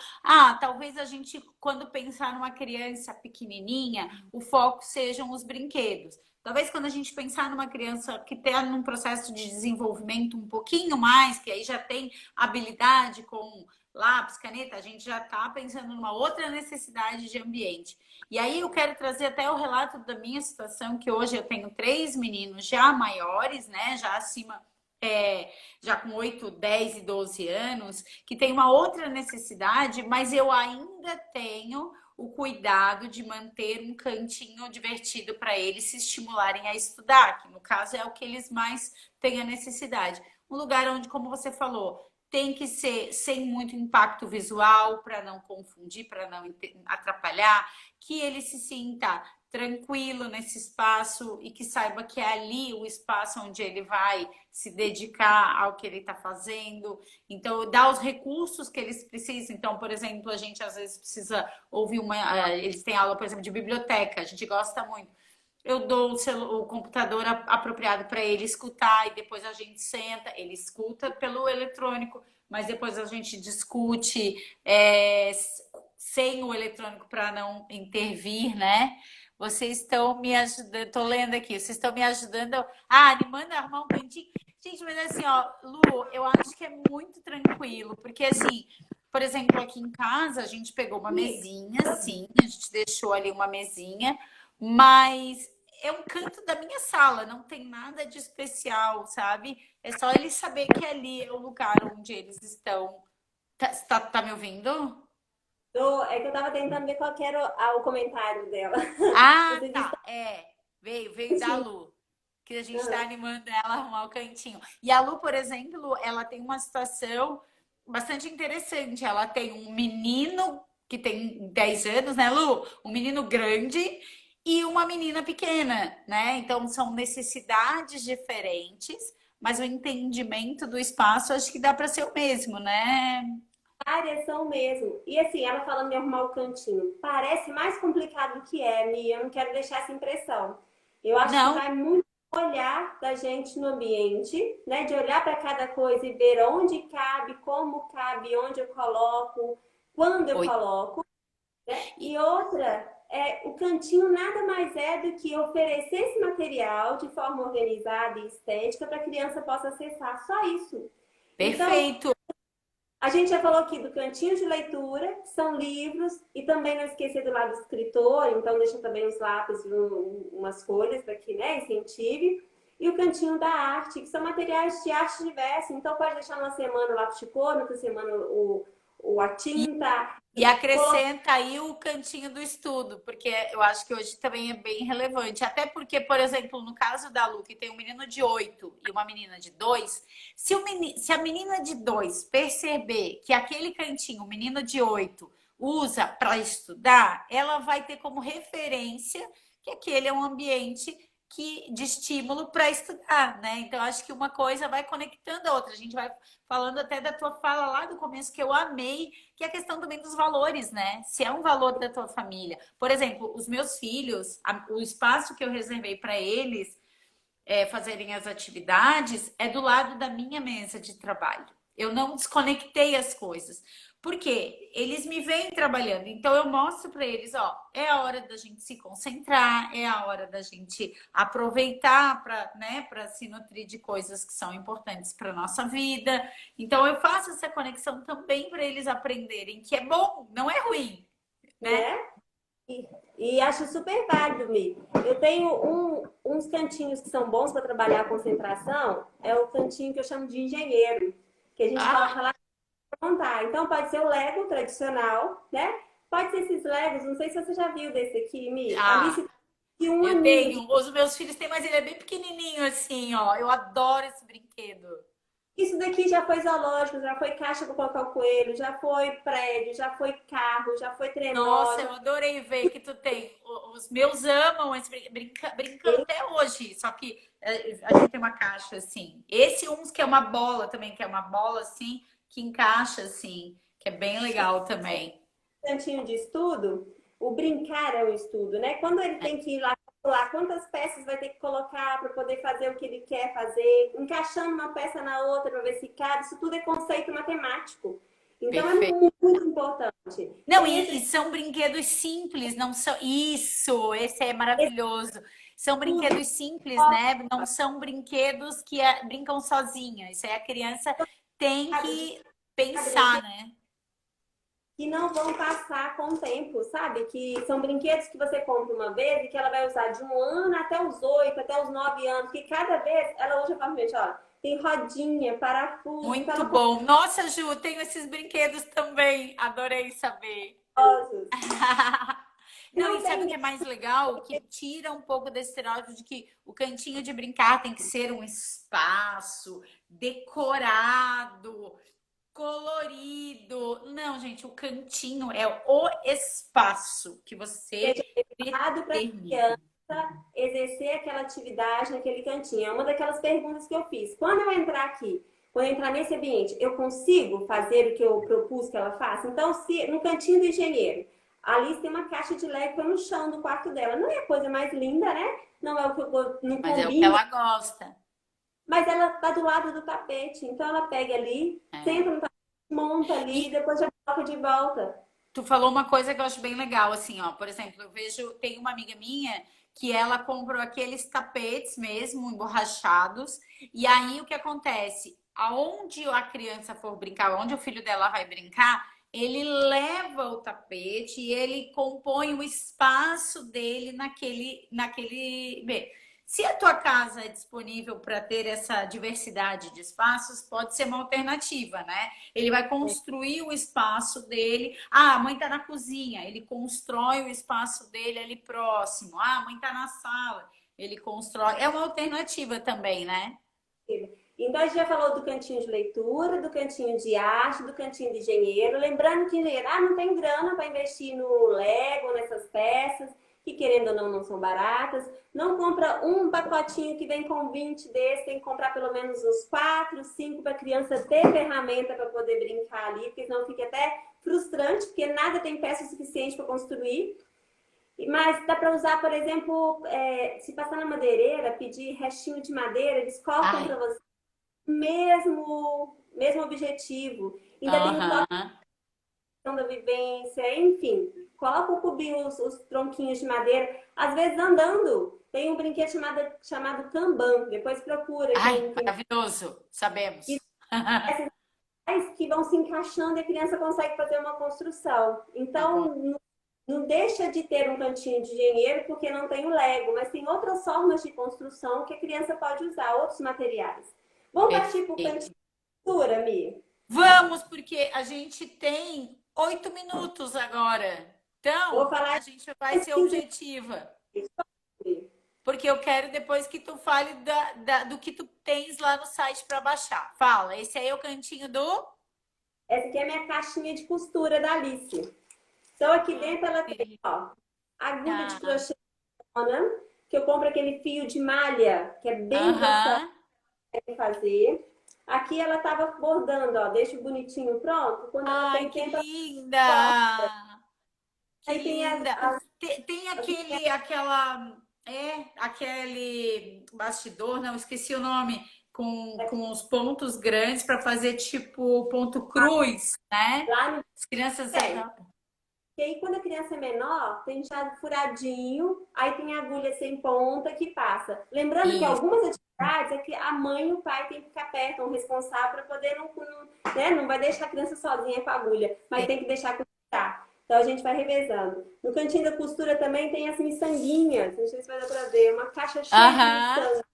[SPEAKER 1] talvez a gente, quando pensar numa criança pequenininha, o foco sejam os brinquedos. Talvez quando a gente pensar numa criança que está num processo de desenvolvimento um pouquinho mais, que aí já tem habilidade com lápis, caneta, a gente já está pensando numa outra necessidade de ambiente. E aí eu quero trazer até o relato da minha situação, que hoje eu tenho 3 meninos já maiores, né? Já acima, já com 8, 10 e 12 anos, que tem uma outra necessidade, mas eu ainda tenho o cuidado de manter um cantinho divertido para eles se estimularem a estudar, que no caso é o que eles mais têm a necessidade. Um lugar onde, como você falou, tem que ser sem muito impacto visual, para não confundir, para não atrapalhar, que ele se sinta tranquilo nesse espaço e que saiba que é ali o espaço onde ele vai se dedicar ao que ele está fazendo. Então, dar os recursos que eles precisam. Então, por exemplo, a gente às vezes precisa ouvir eles têm aula, por exemplo, de biblioteca, a gente gosta muito. Eu dou o computador apropriado para ele escutar e depois a gente senta, ele escuta pelo eletrônico, mas depois a gente discute sem o eletrônico para não intervir, né? Vocês estão me ajudando, estou lendo aqui, vocês estão me ajudando, animando a arrumar um cantinho. Gente, mas assim, ó, Lu, eu acho que é muito tranquilo, porque assim, por exemplo, aqui em casa a gente pegou uma mesinha, sim, a gente deixou ali uma mesinha, mas é um canto da minha sala, não tem nada de especial, sabe? É só eles saber que ali é o lugar onde eles estão. Tá me ouvindo?
[SPEAKER 2] É que eu tava tentando ver qual que era o comentário dela.
[SPEAKER 1] Ah,
[SPEAKER 2] Vocês estão
[SPEAKER 1] tá. Veio da
[SPEAKER 2] sentindo.
[SPEAKER 1] Lu, que a gente tá animando ela a arrumar o cantinho. E a Lu, por exemplo, ela tem uma situação bastante interessante. Ela tem um menino que tem 10 anos, né, Lu? Um menino grande e uma menina pequena, né? Então são necessidades diferentes, mas o entendimento do espaço acho que dá para ser o mesmo, né?
[SPEAKER 2] Áreas são mesmo. E assim, ela falando de arrumar o cantinho. Parece mais complicado do que é, Mia. Eu não quero deixar essa impressão. Eu acho que
[SPEAKER 1] Não,
[SPEAKER 2] vai muito olhar da gente no ambiente, né? De olhar para cada coisa e ver onde cabe, como cabe, onde eu coloco, quando eu
[SPEAKER 1] oi.
[SPEAKER 2] coloco. E outra, o cantinho nada mais é do que oferecer esse material de forma organizada e estética para a criança possa acessar, só isso. Então,
[SPEAKER 1] Perfeito.
[SPEAKER 2] a gente já falou aqui do cantinho de leitura, que são livros, e também não esquecer do lado escritor, então deixa também uns lápis, umas folhas para que, né, incentive. E o cantinho da arte, que são materiais de arte diversa. Então pode deixar uma semana o lápis de cor, outra semana a tinta.
[SPEAKER 1] E acrescenta aí o cantinho do estudo, porque eu acho que hoje também é bem relevante. Até porque, por exemplo, no caso da Lu, que tem um menino de 8 e uma menina de 2, se a menina de 2 perceber que aquele cantinho, o menino de 8 usa para estudar, ela vai ter como referência que aquele é um ambiente de estímulo para estudar, né? Então, acho que uma coisa vai conectando a outra. A gente vai falando até da tua fala lá do começo, que eu amei, que é a questão também dos valores, né? Se é um valor da tua família. Por exemplo, os meus filhos, o espaço que eu reservei para eles fazerem as atividades é do lado da minha mesa de trabalho. Eu não desconectei as coisas. Porque eles me veem trabalhando, então eu mostro para eles, ó, é a hora da gente se concentrar, é a hora da gente aproveitar para, né, para se nutrir de coisas que são importantes para nossa vida. Então eu faço essa conexão também para eles aprenderem que é bom, não é ruim, né?
[SPEAKER 2] Né? E acho super válido, Mi. Eu tenho uns cantinhos que são bons para trabalhar a concentração, é o cantinho que eu chamo de engenheiro, que a gente
[SPEAKER 1] Ah,
[SPEAKER 2] coloca lá para montar. Então pode ser o Lego tradicional, né? Pode ser esses Legos, não sei se você já viu desse aqui, Mi.
[SPEAKER 1] ah,
[SPEAKER 2] Alice de um
[SPEAKER 1] eu
[SPEAKER 2] aninho.
[SPEAKER 1] tenho. Os meus filhos têm, mas ele é bem pequenininho assim, ó. Eu adoro esse brinquedo.
[SPEAKER 2] Isso daqui já foi zoológico, já foi caixa para colocar o coelho, já foi prédio, já foi carro, já foi trenó,
[SPEAKER 1] Nossa, eu adorei ver que tu tem. Os meus amam esse brincam até hoje. Só que a gente tem uma caixa assim. Esse uns que é uma bola também, que é uma bola assim, que encaixa assim, que é bem legal também.
[SPEAKER 2] cantinho de estudo, o brincar é um estudo, né? Quando ele tem que ir lá calcular quantas peças vai ter que colocar para poder fazer o que ele quer fazer, encaixando uma peça na outra para ver se cabe, isso tudo é conceito matemático. Então é
[SPEAKER 1] Perfeito.
[SPEAKER 2] muito importante.
[SPEAKER 1] Não,
[SPEAKER 2] Tem
[SPEAKER 1] e
[SPEAKER 2] esse
[SPEAKER 1] são brinquedos simples, não são. Isso, esse é maravilhoso. São
[SPEAKER 2] estudo
[SPEAKER 1] brinquedos simples, né? Não são brinquedos que brincam sozinha. Isso aí a criança tem que pensar, né?
[SPEAKER 2] que não vão passar com o tempo, sabe? Que são brinquedos que você compra uma vez e que ela vai usar de um ano até os 8, até os 9 anos, que cada vez ela usa facilmente, ó, tem rodinha, parafuso,
[SPEAKER 1] Muito
[SPEAKER 2] para
[SPEAKER 1] bom. Nossa, Ju, tenho esses brinquedos também. Adorei saber.
[SPEAKER 2] colocar.
[SPEAKER 1] Não,
[SPEAKER 2] Não
[SPEAKER 1] e sabe o
[SPEAKER 2] tem
[SPEAKER 1] que é mais legal? Que tira um pouco desse estereótipo de que o cantinho de brincar tem que ser um espaço decorado, colorido. Não, gente, o cantinho é o espaço que você
[SPEAKER 2] errado para a
[SPEAKER 1] determina.
[SPEAKER 2] criança exercer aquela atividade naquele cantinho. É uma daquelas perguntas que eu fiz. Quando eu entrar aqui, quando eu entrar nesse ambiente, eu consigo fazer o que eu propus que ela faça? Então, se no cantinho do engenheiro, a Alice tem uma caixa de Lego no chão do quarto dela. Não é a coisa mais linda, né? Não é o que eu não
[SPEAKER 1] Mas é o que
[SPEAKER 2] combina,
[SPEAKER 1] ela gosta.
[SPEAKER 2] mas ela tá do lado do tapete. Então ela pega ali,
[SPEAKER 1] É.
[SPEAKER 2] senta no tapete, monta ali e
[SPEAKER 1] E
[SPEAKER 2] depois já coloca de volta.
[SPEAKER 1] tu falou uma coisa que eu acho bem legal, assim, ó. Por exemplo, eu vejo, tem uma amiga minha que ela comprou aqueles tapetes mesmo, emborrachados, e aí o que acontece? Aonde a criança for brincar, onde o filho dela vai brincar, ele leva o tapete e ele compõe o espaço dele naquele. Bem, se a tua casa é disponível para ter essa diversidade de espaços, pode ser uma alternativa, né? Ele vai construir o espaço dele. Ah, a mãe está na cozinha, ele constrói o espaço dele ali próximo. Ah, a mãe está na sala, ele constrói. É uma alternativa também, né?
[SPEAKER 2] Então, a gente já falou do cantinho de leitura, do cantinho de arte, do cantinho de engenheiro. Lembrando que engenheiro não tem grana para investir no Lego, nessas peças, que querendo ou não, não são baratas. Não compra um pacotinho que vem com 20 desse, tem que comprar pelo menos uns 4, 5 para a criança ter ferramenta para poder brincar ali, porque senão fica até frustrante, porque nada tem peça suficiente para construir. Mas dá para usar, por exemplo, se passar na madeireira, pedir restinho de madeira, eles cortam
[SPEAKER 1] Ai,
[SPEAKER 2] para você mesmo objetivo. Ainda tem o toque
[SPEAKER 1] aham.
[SPEAKER 2] da vivência, enfim. Coloca o cubinho, os tronquinhos de madeira, às vezes andando. Tem um brinquedo chamado Kanban, depois procura
[SPEAKER 1] Ai,
[SPEAKER 2] quem
[SPEAKER 1] maravilhoso, sabemos.
[SPEAKER 2] que vão se encaixando e a criança consegue fazer uma construção.
[SPEAKER 1] Aham,
[SPEAKER 2] Então, não deixa de ter um cantinho de dinheiro porque não tem o Lego, mas tem outras formas de construção que a criança pode usar, outros materiais. Vamos partir para o cantinho
[SPEAKER 1] perfeito.
[SPEAKER 2] de costura, Mi?
[SPEAKER 1] Vamos, porque a gente tem 8 minutos agora.
[SPEAKER 2] Eu vou
[SPEAKER 1] Então, a
[SPEAKER 2] falar
[SPEAKER 1] gente vai
[SPEAKER 2] de
[SPEAKER 1] ser
[SPEAKER 2] 15
[SPEAKER 1] objetiva.
[SPEAKER 2] minutos.
[SPEAKER 1] Porque eu quero depois que tu fale do que tu tens lá no site para baixar. Fala, esse aí é o cantinho do.
[SPEAKER 2] Essa aqui é a minha caixinha de costura da Alice. Então, aqui
[SPEAKER 1] Ai,
[SPEAKER 2] dentro ela tem,
[SPEAKER 1] querida.
[SPEAKER 2] ó, agulha de crochê, que eu compro aquele fio de malha, que é bem gostoso
[SPEAKER 1] Aham.
[SPEAKER 2] de fazer. Aqui ela tava bordando, ó, deixa bonitinho pronto. Quando ela
[SPEAKER 1] Ai,
[SPEAKER 2] tem
[SPEAKER 1] que
[SPEAKER 2] tempo, ela corta.
[SPEAKER 1] linda! Que
[SPEAKER 2] Aí tem
[SPEAKER 1] linda! Tem aquele bastidor, não, esqueci o nome, com os pontos grandes para fazer tipo ponto cruz, né?
[SPEAKER 2] lá no
[SPEAKER 1] As crianças
[SPEAKER 2] tem.
[SPEAKER 1] adoram.
[SPEAKER 2] E aí, quando a criança é menor, tem já furadinho, aí tem agulha sem ponta que passa. Lembrando que
[SPEAKER 1] Isso,
[SPEAKER 2] algumas atividades é que a mãe e o pai têm que ficar perto, um responsável, para poder né, não vai deixar a criança sozinha com a agulha, mas tem que deixar costurar. Então a gente vai revezando. No cantinho da costura também tem as miçanguinhas, não sei se vai dar para ver, uma caixa cheia de
[SPEAKER 1] aham,
[SPEAKER 2] miçanga.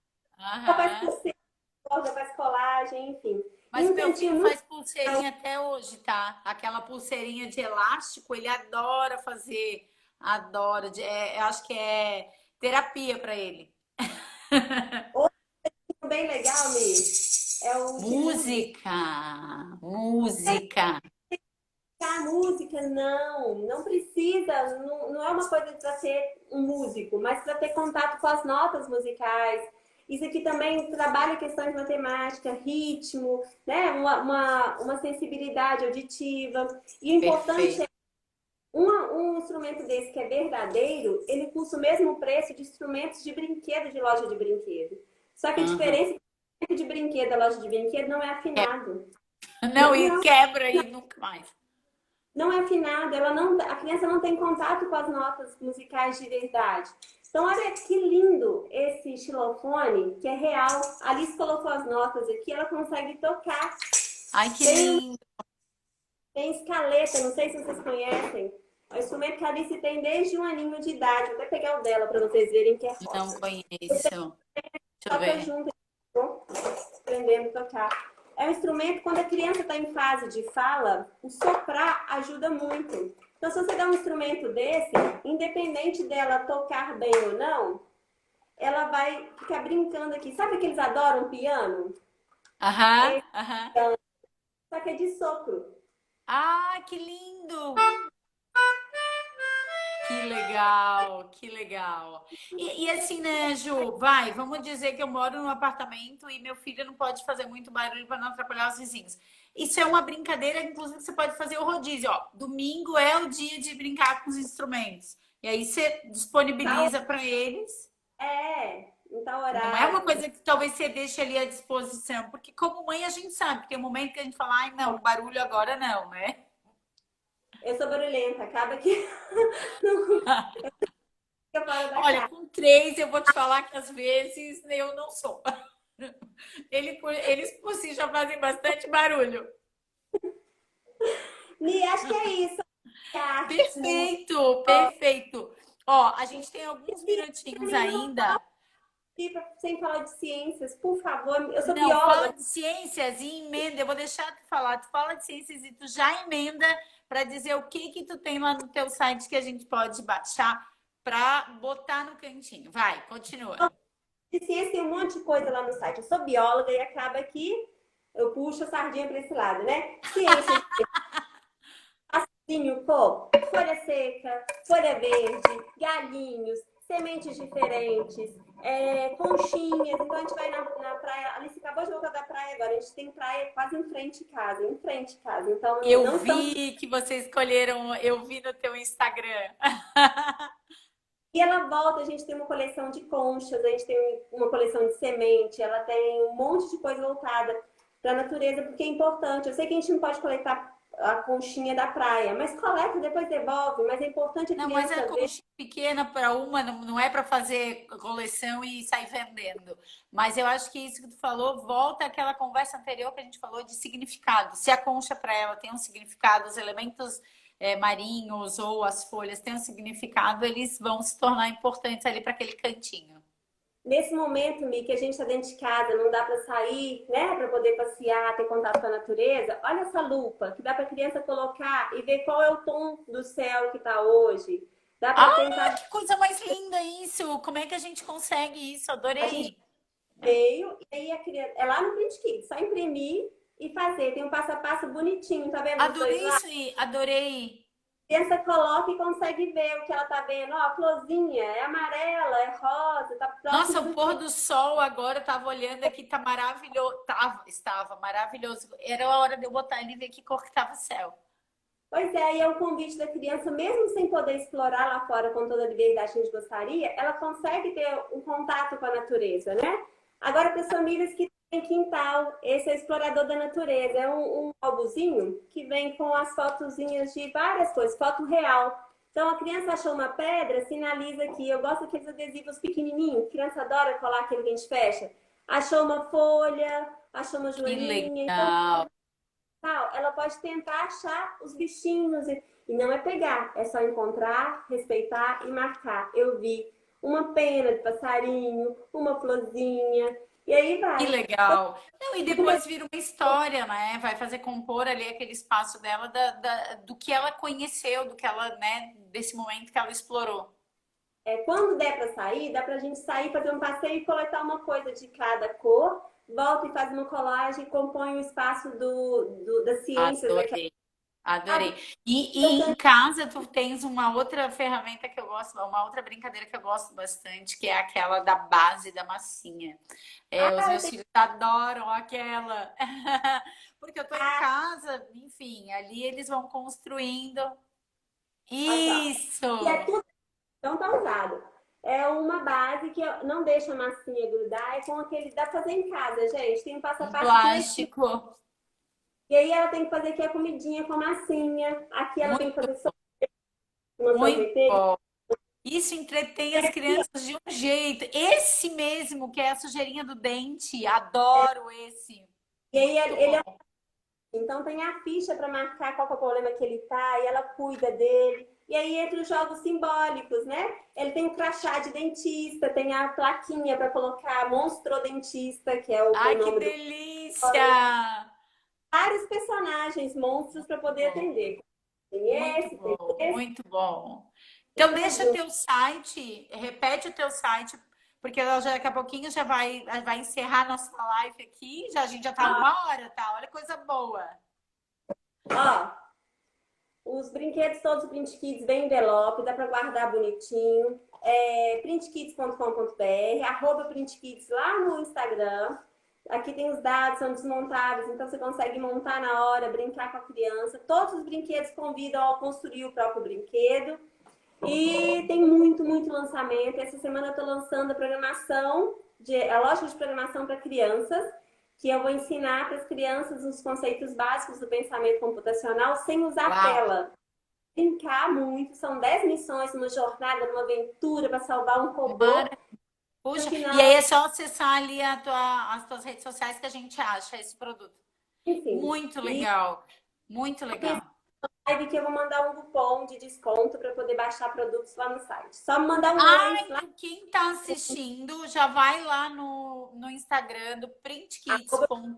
[SPEAKER 2] Faz
[SPEAKER 1] aham.
[SPEAKER 2] pulseira, faz colagem, enfim. E
[SPEAKER 1] Mas
[SPEAKER 2] um
[SPEAKER 1] o meu
[SPEAKER 2] cantinho
[SPEAKER 1] filho
[SPEAKER 2] muito
[SPEAKER 1] faz pulseirinha até hoje, tá? Aquela pulseirinha de elástico, ele adora fazer, adora. Eu acho que é terapia para ele.
[SPEAKER 2] bem legal, Mi, é o de música.
[SPEAKER 1] Música, música.
[SPEAKER 2] A música, não precisa, não é uma coisa para ser um músico, mas para ter contato com as notas musicais. Isso aqui também trabalha questões de matemática, ritmo, né? Uma sensibilidade auditiva. E o importante
[SPEAKER 1] Perfeito.
[SPEAKER 2] é um instrumento desse que é verdadeiro, ele custa o mesmo preço de instrumentos de brinquedo de loja de brinquedo. Só que a
[SPEAKER 1] Aham.
[SPEAKER 2] diferença é que o de brinquedo da loja de brinquedo não é afinado.
[SPEAKER 1] Não, e quebra e nunca mais.
[SPEAKER 2] Não é afinada, a criança não tem contato com as notas musicais de verdade. Então, olha que lindo esse xilofone, que é real. A Alice colocou as notas aqui, ela consegue tocar.
[SPEAKER 1] Ai, que
[SPEAKER 2] Tem,
[SPEAKER 1] lindo.
[SPEAKER 2] tem escaleta, não sei se vocês conhecem. É um instrumento que a Alice tem desde 1 aninho de idade. Vou até pegar o dela para vocês verem que é
[SPEAKER 1] Não
[SPEAKER 2] rosa.
[SPEAKER 1] conheço. Deixa eu
[SPEAKER 2] Toca
[SPEAKER 1] ver.
[SPEAKER 2] junto, aprendendo a tocar. É um instrumento, quando a criança está em fase de fala, o soprar ajuda muito. Então, se você dá um instrumento desse, independente dela tocar bem ou não, ela vai ficar brincando aqui. Sabe que eles adoram piano?
[SPEAKER 1] Aham,
[SPEAKER 2] É,
[SPEAKER 1] aham.
[SPEAKER 2] só que é de sopro.
[SPEAKER 1] Ah, que lindo. Que legal, que legal. E assim, né, Ju? Vai, vamos dizer que eu moro num apartamento e meu filho não pode fazer muito barulho para não atrapalhar os vizinhos. Isso é uma brincadeira, inclusive, que você pode fazer o rodízio, ó. Domingo é o dia de brincar com os instrumentos. E aí você
[SPEAKER 2] Tal,
[SPEAKER 1] disponibiliza para eles.
[SPEAKER 2] em tal
[SPEAKER 1] Não é uma
[SPEAKER 2] horário.
[SPEAKER 1] coisa que talvez você deixe ali à disposição, porque como mãe a gente sabe que tem um momento que a gente fala, ai, não, barulho agora não, né?
[SPEAKER 2] Eu sou barulhenta, acaba que não fica fora da
[SPEAKER 1] Olha,
[SPEAKER 2] casa.
[SPEAKER 1] com três eu vou te falar que às vezes eu não sou. Eles por si já fazem bastante barulho.
[SPEAKER 2] E acho que é isso. Arte, música.
[SPEAKER 1] Perfeito, perfeito. Ó, a gente tem alguns minutinhos ainda.
[SPEAKER 2] Sem falar de ciências, por favor. Eu sou
[SPEAKER 1] Não, fala
[SPEAKER 2] bióloga.
[SPEAKER 1] de ciências e emenda. Eu vou deixar tu falar. Tu fala de ciências e tu já emenda para dizer o que que tu tem lá no teu site que a gente pode baixar para botar no cantinho. Vai, continua.
[SPEAKER 2] De ciência tem um monte de coisa lá no site. Eu sou bióloga e acaba que eu puxo a sardinha para esse lado, né? Ciências, passinho, pô, folha seca, folha verde, galinhos, sementes diferentes, conchinhas. Então a gente vai na praia. A Alice acabou de voltar da praia agora. A gente tem praia quase em frente de casa, em frente de casa. Então
[SPEAKER 1] Eu
[SPEAKER 2] não estamos.
[SPEAKER 1] vi que vocês escolheram, eu vi no teu Instagram.
[SPEAKER 2] E ela volta, a gente tem uma coleção de conchas, a gente tem uma coleção de semente, ela tem um monte de coisa voltada para a natureza, porque é importante. Eu sei que a gente não pode coletar a conchinha da praia, mas coleta e depois devolve, mas é importante a
[SPEAKER 1] Não, mas é
[SPEAKER 2] criança ver.
[SPEAKER 1] conchinha pequena para uma, não é para fazer coleção e sair vendendo. Mas eu acho que isso que tu falou volta àquela conversa anterior que a gente falou de significado. Se a concha para ela tem um significado, os elementos marinhos ou as folhas têm um significado, eles vão se tornar importantes ali para aquele cantinho.
[SPEAKER 2] Nesse momento, Mi, que a gente está dentro de casa, não dá para sair, né, para poder passear, ter contato com a natureza, olha essa lupa que dá para a criança colocar e ver qual é o tom do céu que está hoje. Dá para
[SPEAKER 1] Ah,
[SPEAKER 2] tentar.
[SPEAKER 1] que coisa mais linda isso! Como é que a gente consegue isso?
[SPEAKER 2] A gente
[SPEAKER 1] Adorei!
[SPEAKER 2] veio e aí a criança. É lá no Print Kids, só imprimir e fazer. Tem um passo a passo bonitinho, tá vendo os dois
[SPEAKER 1] Adorei
[SPEAKER 2] lá?
[SPEAKER 1] isso aí, adorei!
[SPEAKER 2] A criança coloca e consegue ver o que ela tá vendo. Ó, a florzinha é amarela, é rosa, tá
[SPEAKER 1] Nossa,
[SPEAKER 2] próximo
[SPEAKER 1] o
[SPEAKER 2] do
[SPEAKER 1] pôr
[SPEAKER 2] fim.
[SPEAKER 1] do sol agora, eu tava olhando aqui, tá maravilhoso. Estava maravilhoso. Era a hora de eu botar ele e ver que cor que tava o céu.
[SPEAKER 2] Pois é, e é o convite da criança, mesmo sem poder explorar lá fora com toda a liberdade que a gente gostaria, ela consegue ter um contato com a natureza, né? Agora, para as famílias que têm quintal, esse é o explorador da natureza, é um álbumzinho que vem com as fotozinhas de várias coisas, foto real. Então, a criança achou uma pedra, sinaliza aqui. Eu gosto daqueles adesivos pequenininhos, a criança adora colar aquele que a gente fecha. Achou uma folha, achou uma
[SPEAKER 1] Que
[SPEAKER 2] joaninha, então
[SPEAKER 1] legal.
[SPEAKER 2] ela pode tentar achar os bichinhos e não é pegar, é só encontrar, respeitar e marcar. Eu vi uma pena de passarinho, uma florzinha, e aí
[SPEAKER 1] Que
[SPEAKER 2] vai.
[SPEAKER 1] legal. Não, e depois vira uma história, né? Vai fazer compor ali aquele espaço dela do que ela conheceu, do que ela, né, desse momento que ela explorou.
[SPEAKER 2] Quando der para sair, dá para a gente sair, fazer um passeio e coletar uma coisa de cada cor, volta e faz uma colagem, compõe o espaço das ciências daquela.
[SPEAKER 1] Adorei. Adorei. E em casa tu tens uma outra ferramenta que eu gosto, uma outra brincadeira que eu gosto bastante, que é aquela da base da massinha. Os
[SPEAKER 2] Ah, eu
[SPEAKER 1] meus
[SPEAKER 2] tenho.
[SPEAKER 1] filhos adoram aquela. Porque eu tô em casa, enfim, ali eles vão construindo.
[SPEAKER 2] Olha só. E é
[SPEAKER 1] Isso!
[SPEAKER 2] tudo então tá usado. É uma base que não deixa a massinha grudar, é com aquele. Dá pra fazer em casa, gente. Tem um passo a
[SPEAKER 1] Um
[SPEAKER 2] passo direitinho.
[SPEAKER 1] plástico.
[SPEAKER 2] E aí ela tem que fazer aqui a comidinha com a massinha. Aqui ela tem que
[SPEAKER 1] Muito,
[SPEAKER 2] fazer uma
[SPEAKER 1] muito
[SPEAKER 2] sorveteira.
[SPEAKER 1] bom. Isso entretém as crianças de um jeito. Esse mesmo, que é a sujeirinha do dente. Adoro esse.
[SPEAKER 2] E aí
[SPEAKER 1] Muito
[SPEAKER 2] ele é.
[SPEAKER 1] bom.
[SPEAKER 2] Então tem a ficha para marcar qual que é o problema que ele tá, e ela cuida dele. E aí entre os jogos simbólicos, né? Ele tem o crachá de dentista, tem a plaquinha para colocar monstrodentista, que é o
[SPEAKER 1] Ai, que
[SPEAKER 2] nome do.
[SPEAKER 1] delícia!
[SPEAKER 2] Vários personagens, monstros para poder
[SPEAKER 1] Bom,
[SPEAKER 2] atender. Tem
[SPEAKER 1] muito
[SPEAKER 2] esse, tem
[SPEAKER 1] bom,
[SPEAKER 2] esse,
[SPEAKER 1] muito bom.
[SPEAKER 2] e
[SPEAKER 1] Então, deixa
[SPEAKER 2] tudo.
[SPEAKER 1] teu site, repete o teu site, porque ela já, daqui a pouquinho já vai encerrar nossa live aqui. Já, a gente já tá uma hora, tá? Olha que coisa boa.
[SPEAKER 2] Ó, os brinquedos todos do Print Kids vem envelope, dá para guardar bonitinho. Printkids.com.br, arroba Printkids lá no Instagram. Aqui tem os dados, são desmontáveis, então você consegue montar na hora, brincar com a criança. Todos os brinquedos convidam a construir o próprio brinquedo. E tem muito, muito lançamento. Essa semana eu estou lançando a programação, a lógica de programação para crianças, que eu vou ensinar para as crianças os conceitos básicos do pensamento computacional sem usar
[SPEAKER 1] Uau!
[SPEAKER 2] tela. Brincar muito, são 10 missões, uma jornada, uma aventura para salvar um robô.
[SPEAKER 1] Mara-
[SPEAKER 2] No
[SPEAKER 1] Puxa, e
[SPEAKER 2] final,
[SPEAKER 1] aí é só acessar ali as tuas redes sociais que a gente acha esse produto.
[SPEAKER 2] enfim.
[SPEAKER 1] Muito
[SPEAKER 2] E
[SPEAKER 1] legal, muito legal.
[SPEAKER 2] live que eu vou mandar um cupom de desconto para poder baixar produtos lá no site. Só me mandar um oi
[SPEAKER 1] Ai,
[SPEAKER 2] lá,
[SPEAKER 1] quem está assistindo já vai lá no Instagram do Printkids,
[SPEAKER 2] arroba,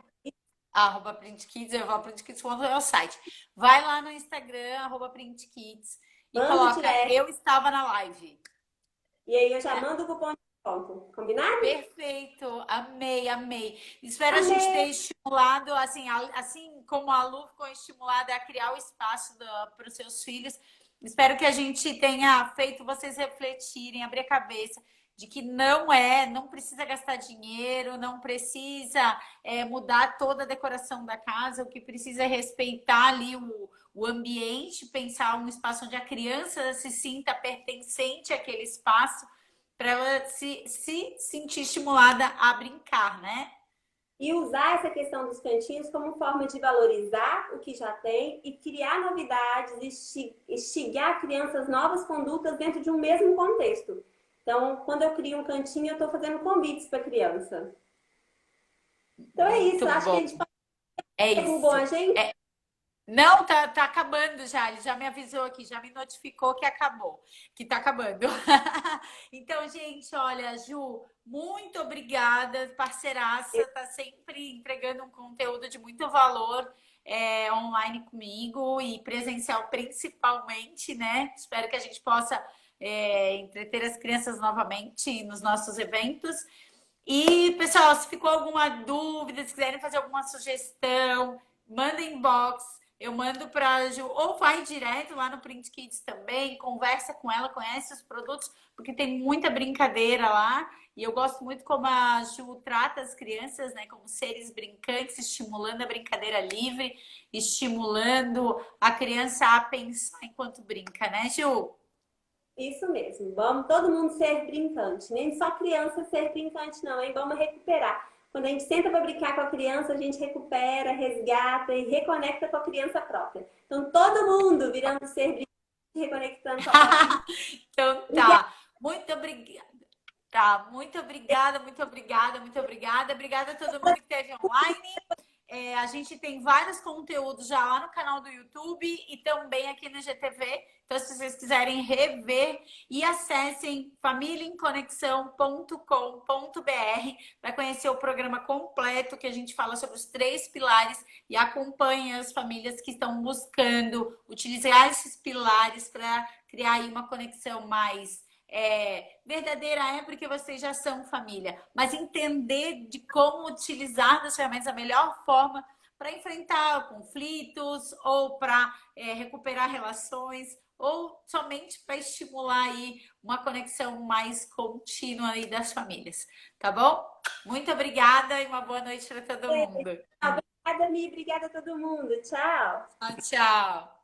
[SPEAKER 1] arroba Printkids, eu vou Printkids, é o site. Vai lá no Instagram, arroba Printkids, e
[SPEAKER 2] manda o
[SPEAKER 1] coloca,
[SPEAKER 2] direct.
[SPEAKER 1] eu estava na live.
[SPEAKER 2] E aí eu já mando o cupom de desconto. Combinado?
[SPEAKER 1] Perfeito, amei, amei. Espero a gente ter
[SPEAKER 2] Amei.
[SPEAKER 1] estimulado, assim, assim como a Lu ficou estimulada a criar o espaço para os seus filhos. Espero que a gente tenha feito vocês refletirem, abrir a cabeça de que não precisa gastar dinheiro, não precisa mudar toda a decoração da casa, o que precisa é respeitar ali o ambiente, pensar um espaço onde a criança se sinta pertencente àquele espaço para ela se sentir estimulada a brincar, né?
[SPEAKER 2] e usar essa questão dos cantinhos como forma de valorizar o que já tem e criar novidades, instigar crianças novas condutas dentro de um mesmo contexto. Então, quando eu crio um cantinho, eu estou fazendo convites para a criança. Então é isso,
[SPEAKER 1] Muito
[SPEAKER 2] acho que a
[SPEAKER 1] bom.
[SPEAKER 2] gente pode
[SPEAKER 1] É
[SPEAKER 2] ter um bom
[SPEAKER 1] isso.
[SPEAKER 2] agente.
[SPEAKER 1] Não, tá acabando já. Ele já me avisou aqui, já me notificou que acabou, que tá acabando. Então, gente, olha, Ju, muito obrigada, parceiraça, tá sempre entregando um conteúdo de muito valor online comigo e presencial principalmente, né? Espero que a gente possa entreter as crianças novamente nos nossos eventos. E, pessoal, se ficou alguma dúvida, se quiserem fazer alguma sugestão, manda inbox. Eu mando para a Ju, ou vai direto lá no Print Kids também, conversa com ela, conhece os produtos, porque tem muita brincadeira lá. E eu gosto muito como a Ju trata as crianças, né, como seres brincantes, estimulando a brincadeira livre, estimulando a criança a pensar enquanto brinca, né, Ju?
[SPEAKER 2] Isso mesmo. Vamos todo mundo ser brincante. Nem só criança ser brincante, não, hein? Vamos recuperar. Quando a gente senta para brincar com a criança, a gente recupera, resgata e reconecta com a criança própria. Então, todo mundo virando ser brincante, reconectando com a própria.
[SPEAKER 1] Então
[SPEAKER 2] Obrigada.
[SPEAKER 1] tá. Muito obrigada. Tá, muito obrigada, muito obrigada, muito obrigada. Obrigada a todo mundo que esteve online. A gente tem vários conteúdos já lá no canal do YouTube e também aqui no GTV. Então, se vocês quiserem rever, e acessem familiaemconexão.com.br para conhecer o programa completo que a gente fala sobre os 3 pilares e acompanhe as famílias que estão buscando utilizar esses pilares para criar aí uma conexão mais verdadeira porque vocês já são família, mas entender de como utilizar das ferramentas a melhor forma para enfrentar conflitos ou para recuperar relações ou somente para estimular aí uma conexão mais contínua aí das famílias, tá bom? Muito obrigada e uma boa noite para todo mundo.
[SPEAKER 2] Obrigada, Mi. Obrigada a todo mundo. Tchau.
[SPEAKER 1] Tchau.